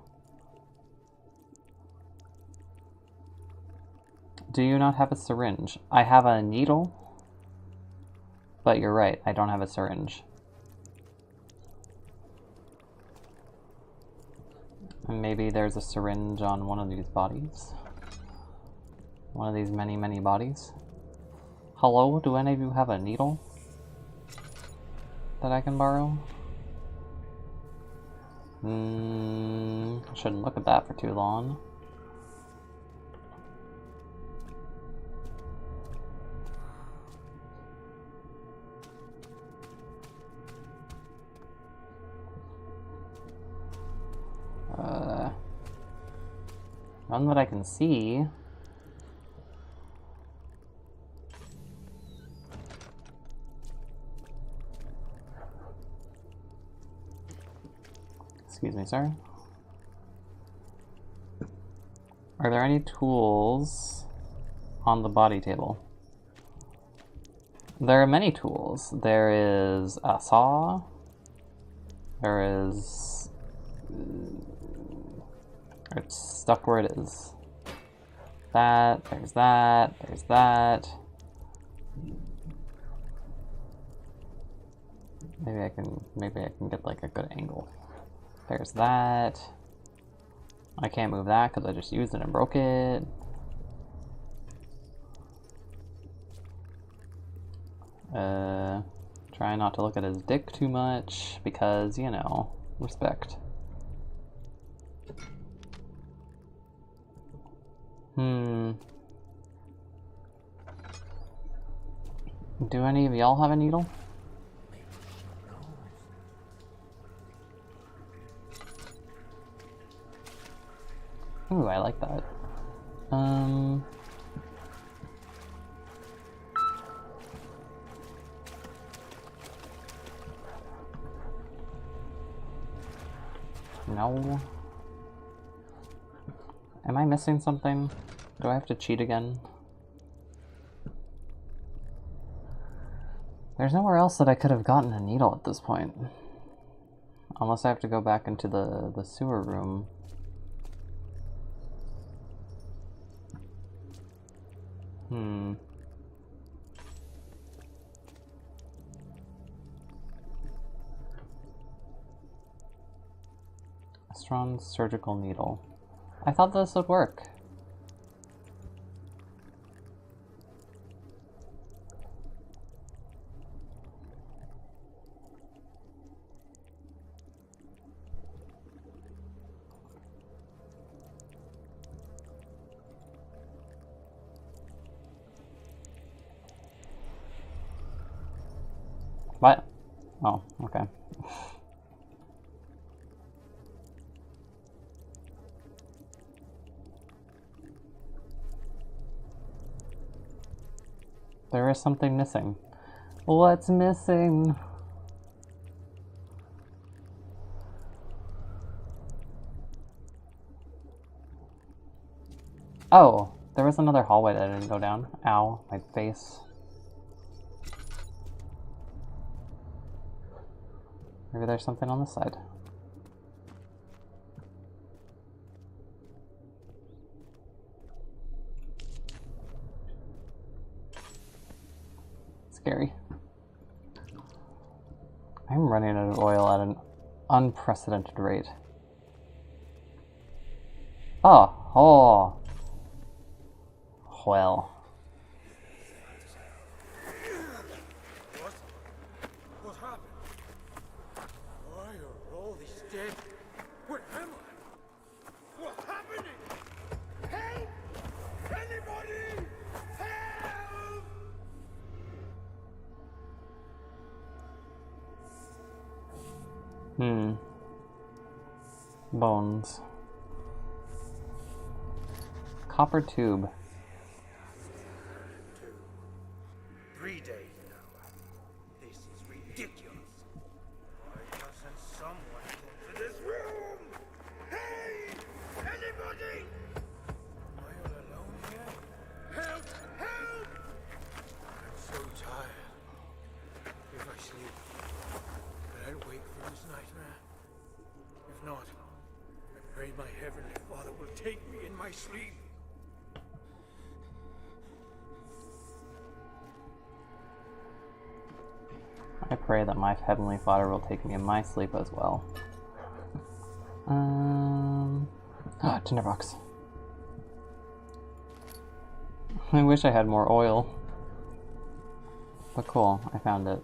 Do you not have a syringe? I have a needle, but you're right, I don't have a syringe. And maybe there's a syringe on one of these bodies. One of these many, many bodies. Hello, do any of you have a needle that I can borrow? Shouldn't look at that for too long. None that I can see. Excuse me, sir. Are there any tools on the body table? There are many tools. There is a saw. There is... It's stuck where it is. There's that. Maybe I can get like a good angle. There's that. I can't move that because I just used it and broke it. Try not to look at his dick too much because, you know, respect. Do any of y'all have a needle? Ooh, I like that. No. Am I missing something? Do I have to cheat again? There's nowhere else that I could have gotten a needle at this point. Unless I have to go back into the sewer room. Strong surgical needle. I thought this would work. What? Oh, okay. There is something missing. What's missing? Oh, there was another hallway that I didn't go down. Ow, my face. Maybe there's something on this side. Scary. I'm running out of oil at an unprecedented rate. Oh. Well. What happened? Why are all these dead? Where am I? What's happening? Help! Anybody! Help! Bones. Copper tube. 3 days now. This is ridiculous. Why doesn't someone come to this room? Hey! Anybody! Am I all alone here? Help! Help! I'm so tired. If I sleep, will I wake from this nightmare? If not, I pray my Heavenly Father will take me in my sleep. I pray that my Heavenly Father will take me in my sleep as well. Tinderbox. I wish I had more oil. But cool, I found it.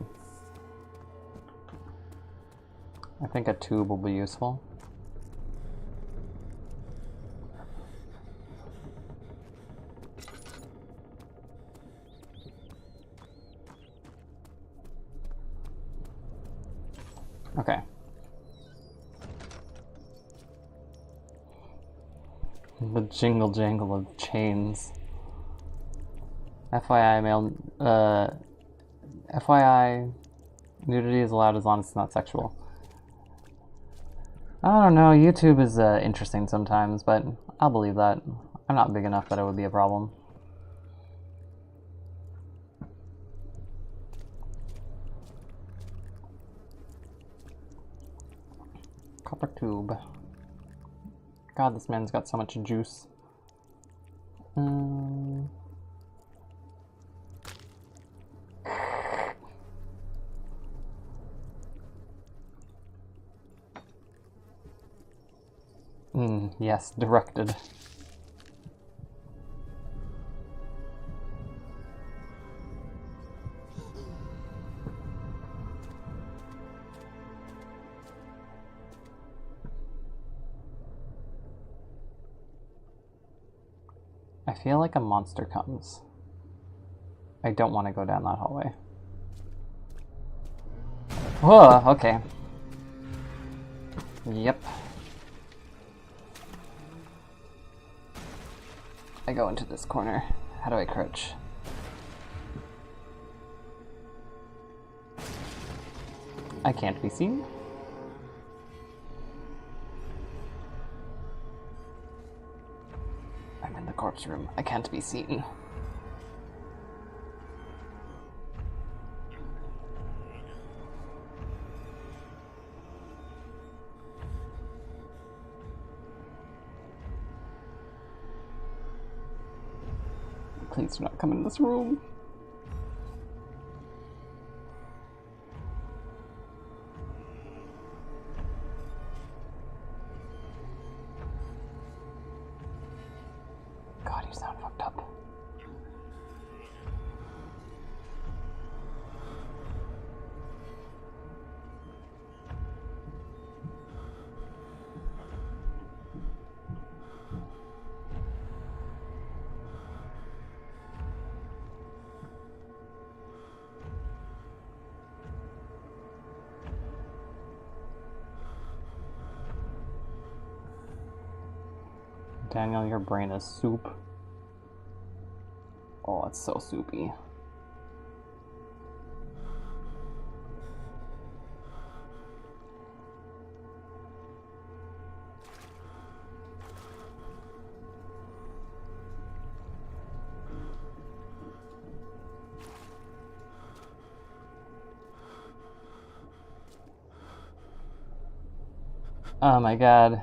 I think a tube will be useful. Okay. The jingle jangle of chains. FYI, nudity is allowed as long as it's not sexual. I don't know, YouTube is interesting sometimes, but I'll believe that. I'm not big enough that it would be a problem. Copper tube. God, this man's got so much juice. Yes, directed. I feel like a monster comes. I don't want to go down that hallway. Whoa, okay. Yep. I go into this corner. How do I crouch? I can't be seen. I'm in the corpse room. I can't be seen. Please do not come in this room. God, you sound fucked up. Daniel, your brain is soup. Oh, it's so soupy. Oh my god.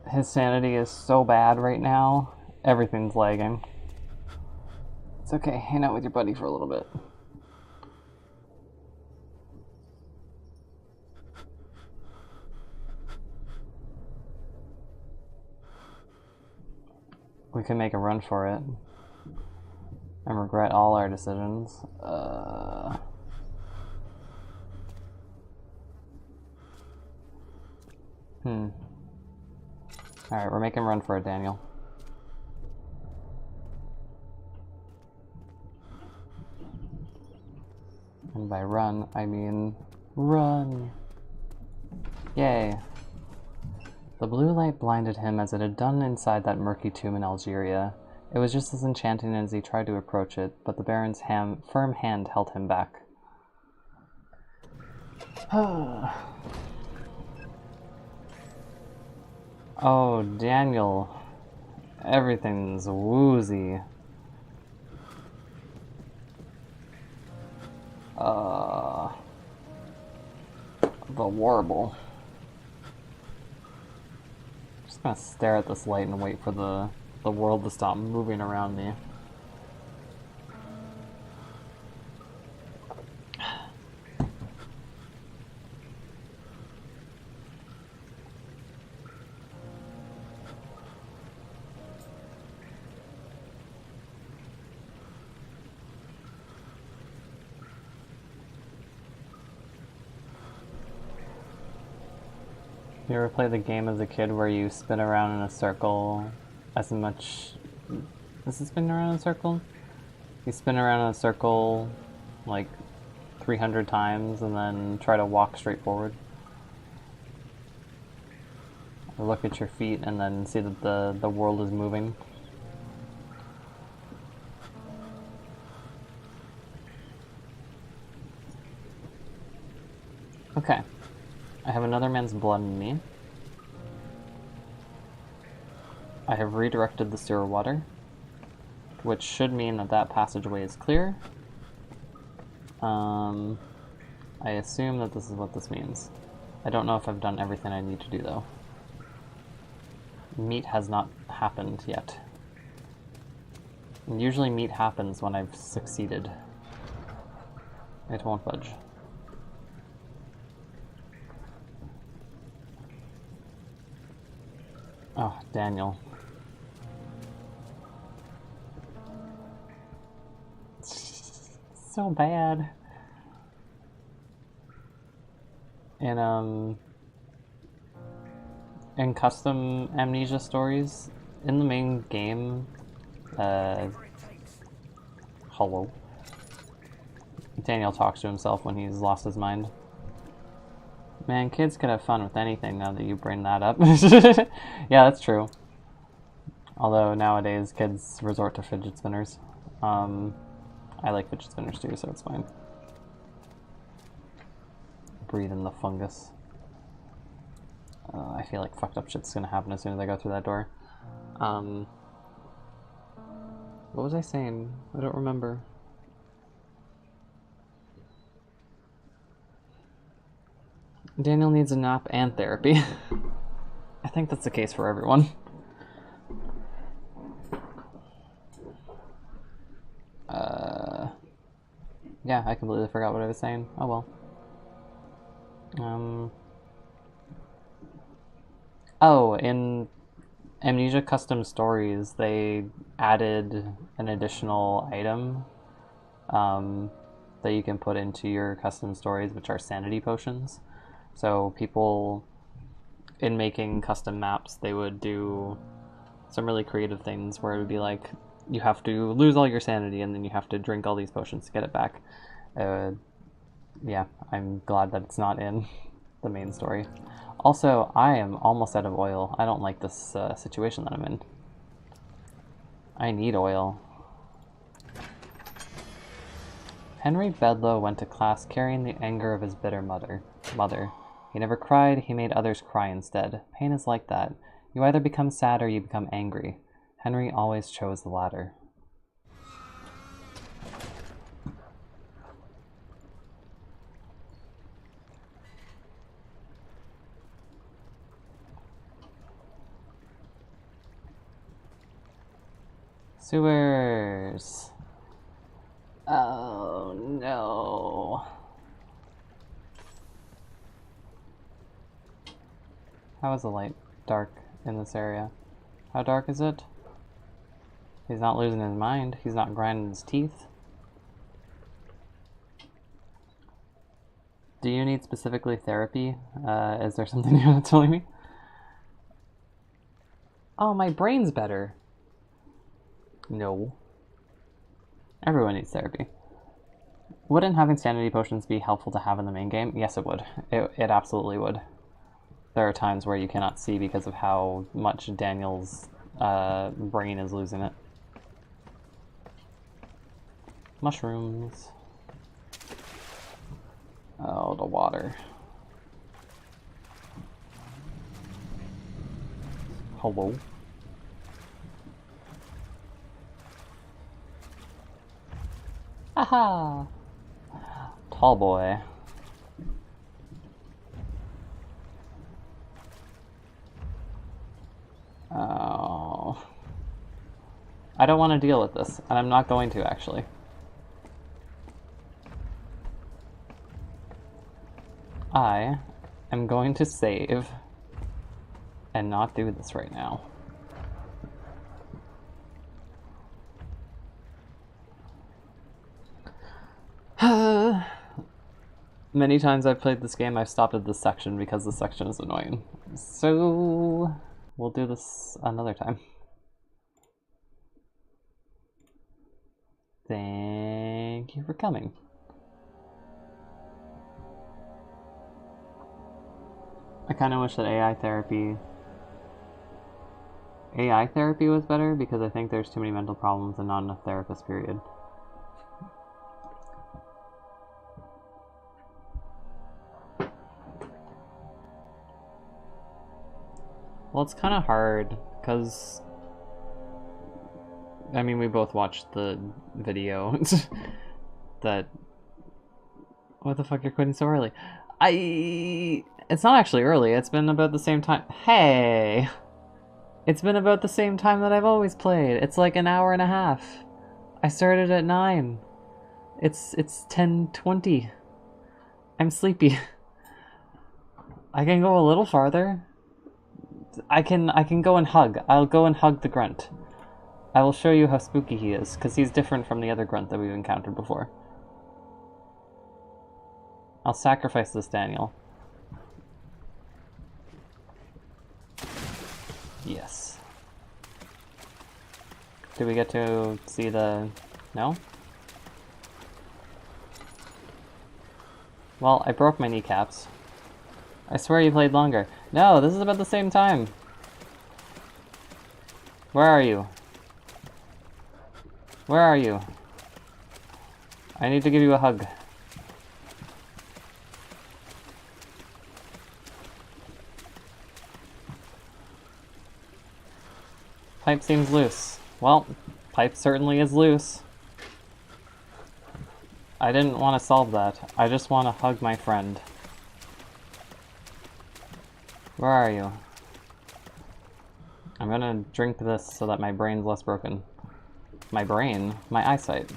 His sanity is so bad right now. Everything's lagging. It's okay, hang out with your buddy for a little bit. We can make a run for it. And regret all our decisions. Alright, we're making a run for it, Daniel. And by run, I mean run. Yay. The blue light blinded him as it had done inside that murky tomb in Algeria. It was just as enchanting as he tried to approach it, but the Baron's firm hand held him back. Oh, Daniel. Everything's woozy. The warble. Just gonna stare at this light and wait for the world to stop moving around me. You ever play the game as a kid where you spin around in a circle as much... Is it spinning around in a circle? You spin around in a circle like 300 times and then try to walk straight forward. Or look at your feet and then see that the world is moving. Okay. I have another man's blood in me. I have redirected the sewer water, which should mean that that passageway is clear. I assume that this is what this means. I don't know if I've done everything I need to do, though. Meat has not happened yet. And usually meat happens when I've succeeded. It won't budge. Oh, Daniel. So bad. In custom Amnesia stories, in the main game, hello. Daniel talks to himself when he's lost his mind. Man, kids could have fun with anything now that you bring that up. Yeah, that's true. Although nowadays kids resort to fidget spinners. I like fidget spinners too, so it's fine. Breathe in the fungus. I feel like fucked up shit's gonna happen as soon as I go through that door. What was I saying? I don't remember. Daniel needs a nap and therapy. I think that's the case for everyone. Yeah, I completely forgot what I was saying. Oh well. Oh, in Amnesia Custom Stories, they added an additional item that you can put into your custom stories, which are sanity potions. So people, in making custom maps, they would do some really creative things where it would be like, you have to lose all your sanity and then you have to drink all these potions to get it back. Yeah, I'm glad that it's not in the main story. Also, I am almost out of oil. I don't like this situation that I'm in. I need oil. Henry Bedloe went to class carrying the anger of his bitter mother. He never cried, he made others cry instead. Pain is like that. You either become sad or you become angry. Henry always chose the latter. Sewers. Oh no. How is the light dark in this area? How dark is it? He's not losing his mind. He's not grinding his teeth. Do you need specifically therapy? Is there something you're not telling me? Oh, my brain's better. No. Everyone needs therapy. Wouldn't having sanity potions be helpful to have in the main game? Yes, it would. It absolutely would. There are times where you cannot see because of how much Daniel's brain is losing it. Mushrooms. Oh, the water. Hello? Aha! Tall boy. Oh. I don't want to deal with this, and I'm not going to, actually. I am going to save and not do this right now. Many times I've played this game, I've stopped at this section because this section is annoying. So, we'll do this another time. Thank you for coming. I kind of wish that AI therapy was better, because I think there's too many mental problems and not enough therapists, period. Well, it's kind of hard, because, I mean, we both watched the video that... What the fuck, you're quitting so early? It's not actually early, it's been about the same time... Hey! It's been about the same time that I've always played. It's like an hour and a half. I started at 9. It's 10:20. I'm sleepy. I can go a little farther. I can go and hug. I'll go and hug the grunt. I will show you how spooky he is, because he's different from the other grunt that we've encountered before. I'll sacrifice this Daniel. Yes. Do we get to see the... No? Well, I broke my kneecaps. I swear you played longer. No, this is about the same time. Where are you? Where are you? I need to give you a hug. Pipe seems loose. Well, pipe certainly is loose. I didn't want to solve that. I just want to hug my friend. Where are you? I'm gonna drink this so that my brain's less broken. My brain? My eyesight.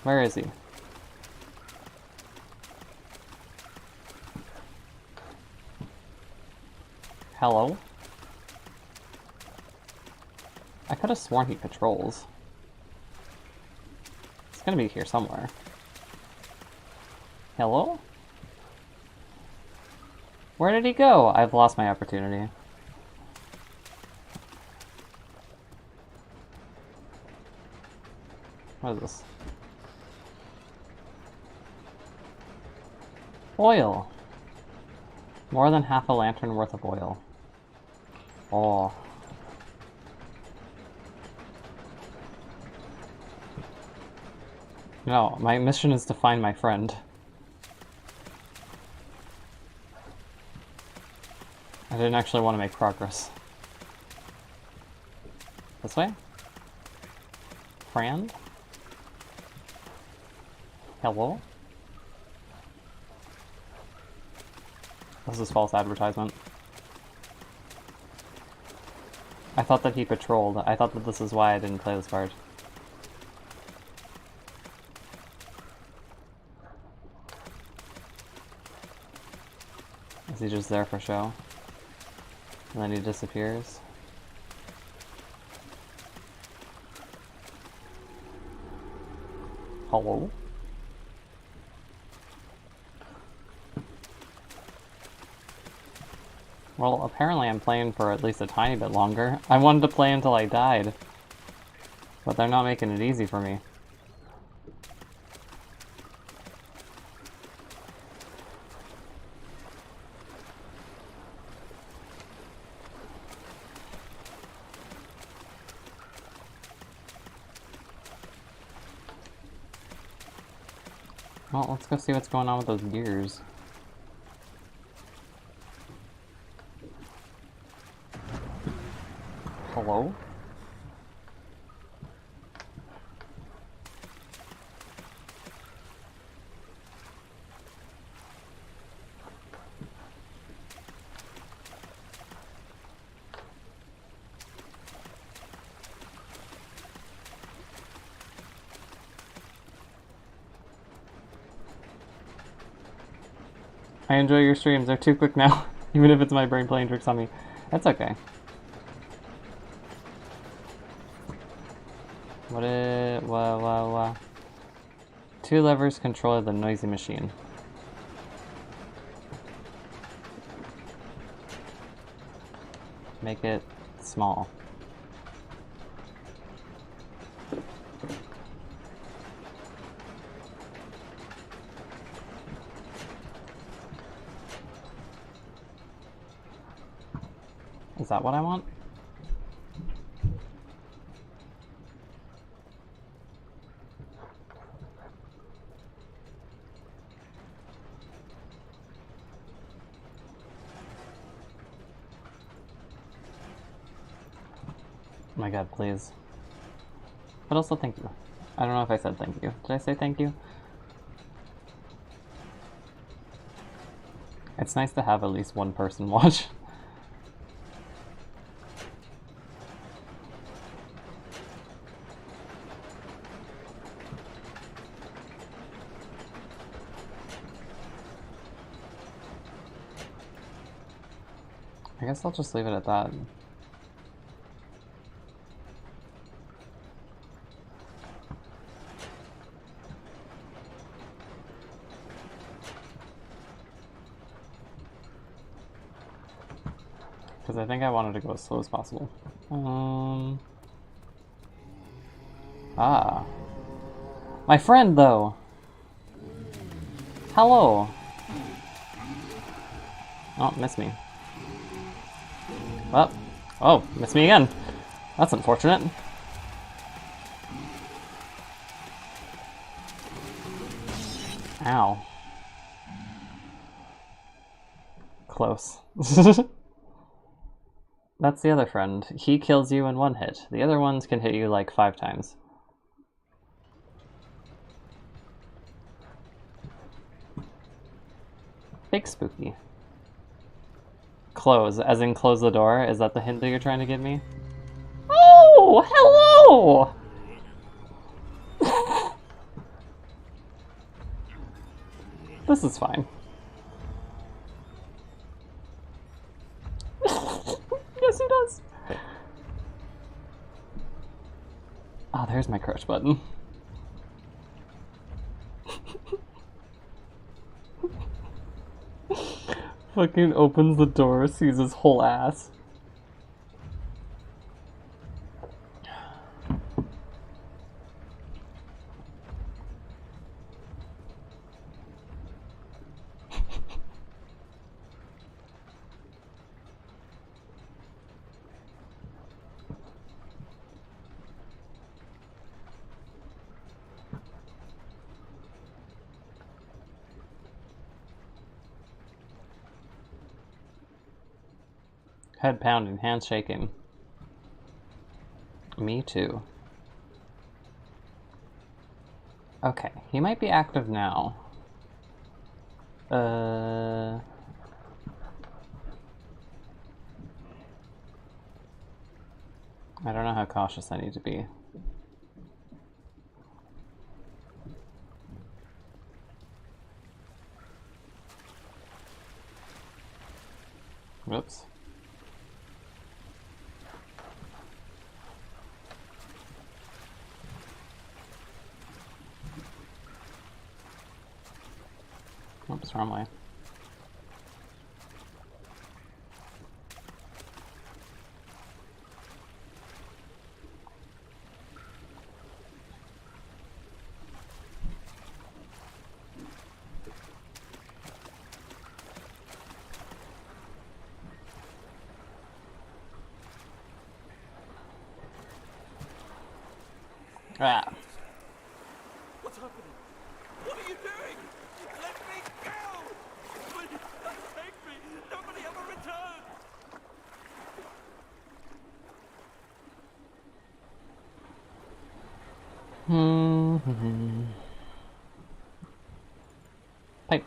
Where is he? Hello? I could have sworn he patrols. It's gonna be here somewhere. Hello? Where did he go? I've lost my opportunity. What is this? Oil! More than half a lantern worth of oil. Oh. No, my mission is to find my friend. I didn't actually want to make progress. This way? Friend? Hello? This is false advertisement. I thought that he patrolled. I thought that this is why I didn't play this card. Is he just there for show? And then he disappears? Hello? Well, apparently I'm playing for at least a tiny bit longer. I wanted to play until I died. But they're not making it easy for me. Well, let's go see what's going on with those gears. Hello? I enjoy your streams. They're too quick now. Even if it's my brain playing tricks on me. That's okay. What? 2 levers control the noisy machine. Make it small. Is that what I want? Oh my god, please. But also thank you. I don't know if I said thank you. Did I say thank you? It's nice to have at least one person watch. guess I'll just leave it at that. Because I think I wanted to go as slow as possible. Ah. My friend, though! Hello! Oh, missed me. Well, oh, missed me again. That's unfortunate. Ow. Close. That's the other friend. He kills you in one hit. The other ones can hit you like 5 times. Big spooky. Close, as in close the door? Is that the hint that you're trying to give me? Oh, hello! This is fine. Yes, he does. Oh, there's my crouch button. Fucking opens the door, sees his whole ass. Head pounding, hands shaking. Me too. Okay, he might be active now. I don't know how cautious I need to be. Whoops. Oops, wrong way. Ah. What's happening? What are you doing? Let me go! Please, don't take me! Nobody ever returns! Pipe.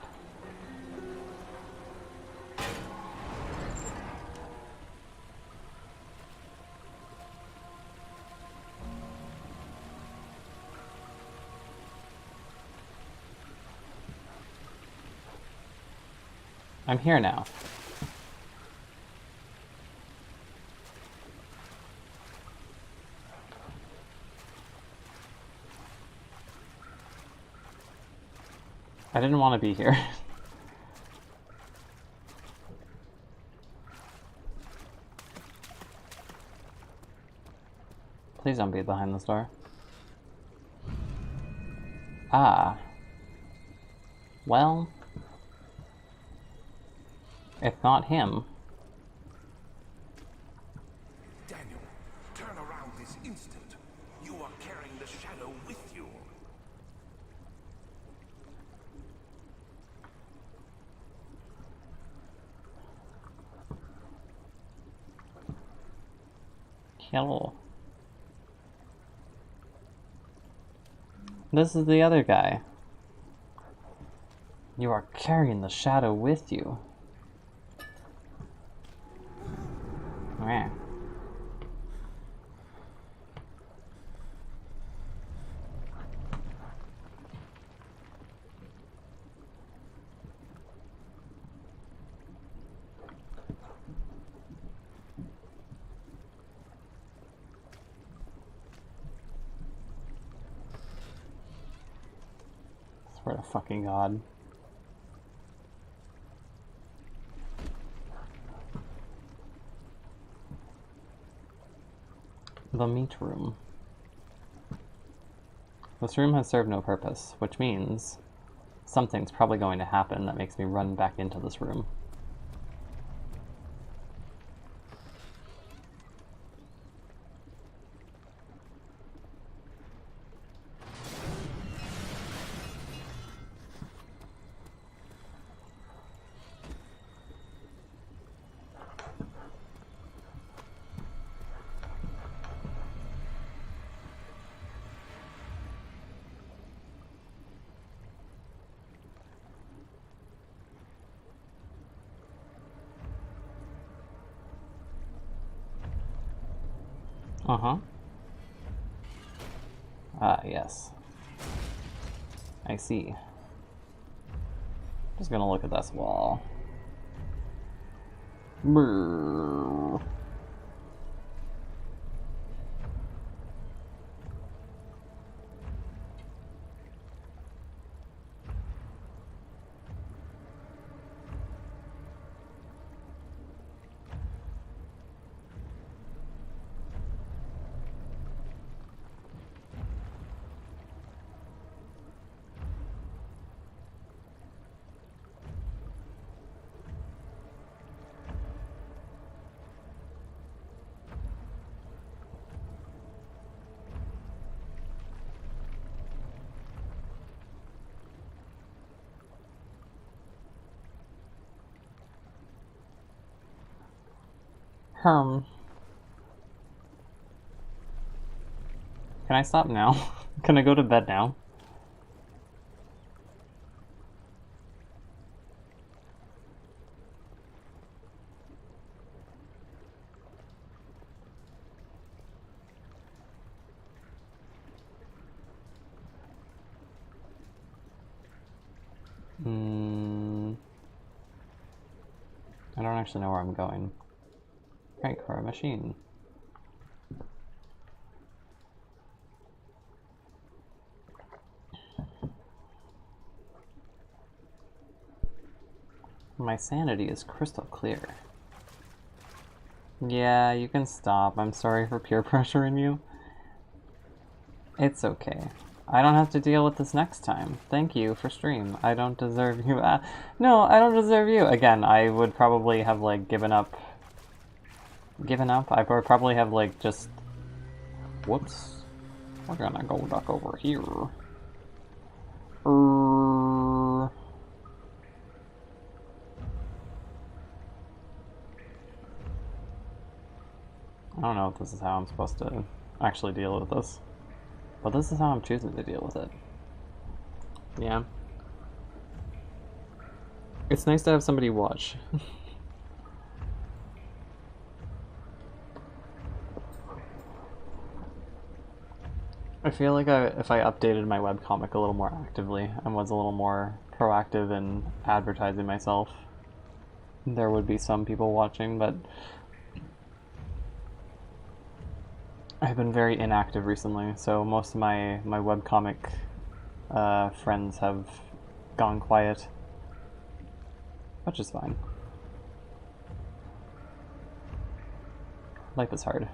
I'm here now. I didn't want to be here. Please don't be behind this door. Ah. Well, if not him. Daniel, turn around this instant. You are carrying the shadow with you. Hello. This is the other guy. You are carrying the shadow with you. Meh. Swear to fucking God. The meat room. This room has served no purpose, which means something's probably going to happen that makes me run back into this room. Uh-huh. Ah, yes. I see. Just gonna look at this wall. Brrr. Can I stop now? Can I go to bed now? I don't actually know where I'm going. Crank for a machine. My sanity is crystal clear. Yeah, you can stop. I'm sorry for peer pressuring you. It's okay. I don't have to deal with this next time. Thank you for stream. I don't deserve you. No, I don't deserve you. Again, I would probably have, like, given up. I would probably have, like, just... Whoops. We're gonna go duck over here. I don't know if this is how I'm supposed to actually deal with this. But this is how I'm choosing to deal with it. Yeah. It's nice to have somebody watch. I feel like if I updated my webcomic a little more actively and was a little more proactive in advertising myself, there would be some people watching, but I've been very inactive recently, so most of my webcomic friends have gone quiet, which is fine. Life is hard.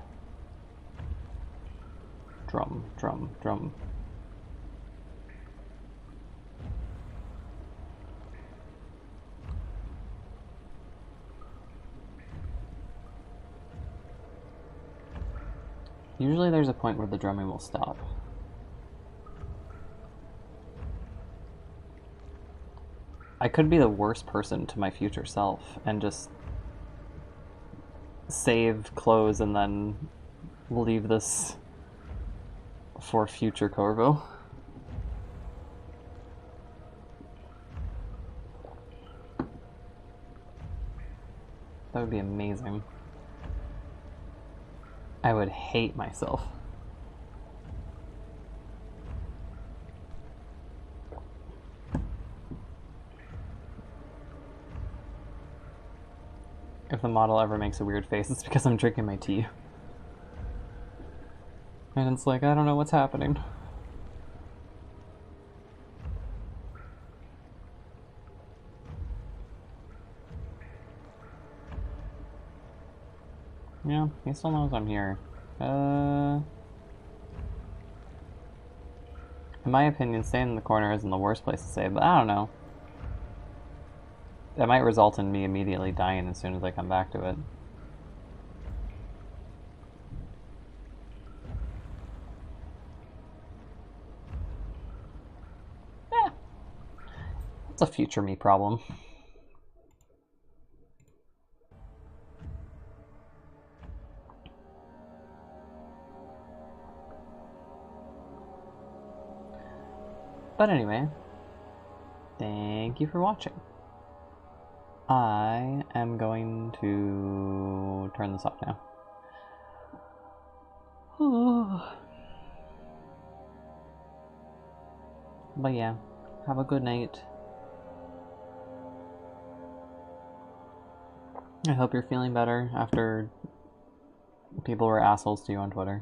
Drum, drum, drum. Usually there's a point where the drumming will stop. I could be the worst person to my future self and just save, close, and then leave this for future Corvo. That would be amazing. I would hate myself. If the model ever makes a weird face, it's because I'm drinking my tea. And it's like, I don't know what's happening. Yeah, he still knows I'm here. In my opinion, staying in the corner isn't the worst place to save, but I don't know. That might result in me immediately dying as soon as I come back to it. Eh, that's a future me problem. But anyway, thank you for watching. I am going to turn this off now. But yeah, have a good night. I hope you're feeling better after people were assholes to you on Twitter.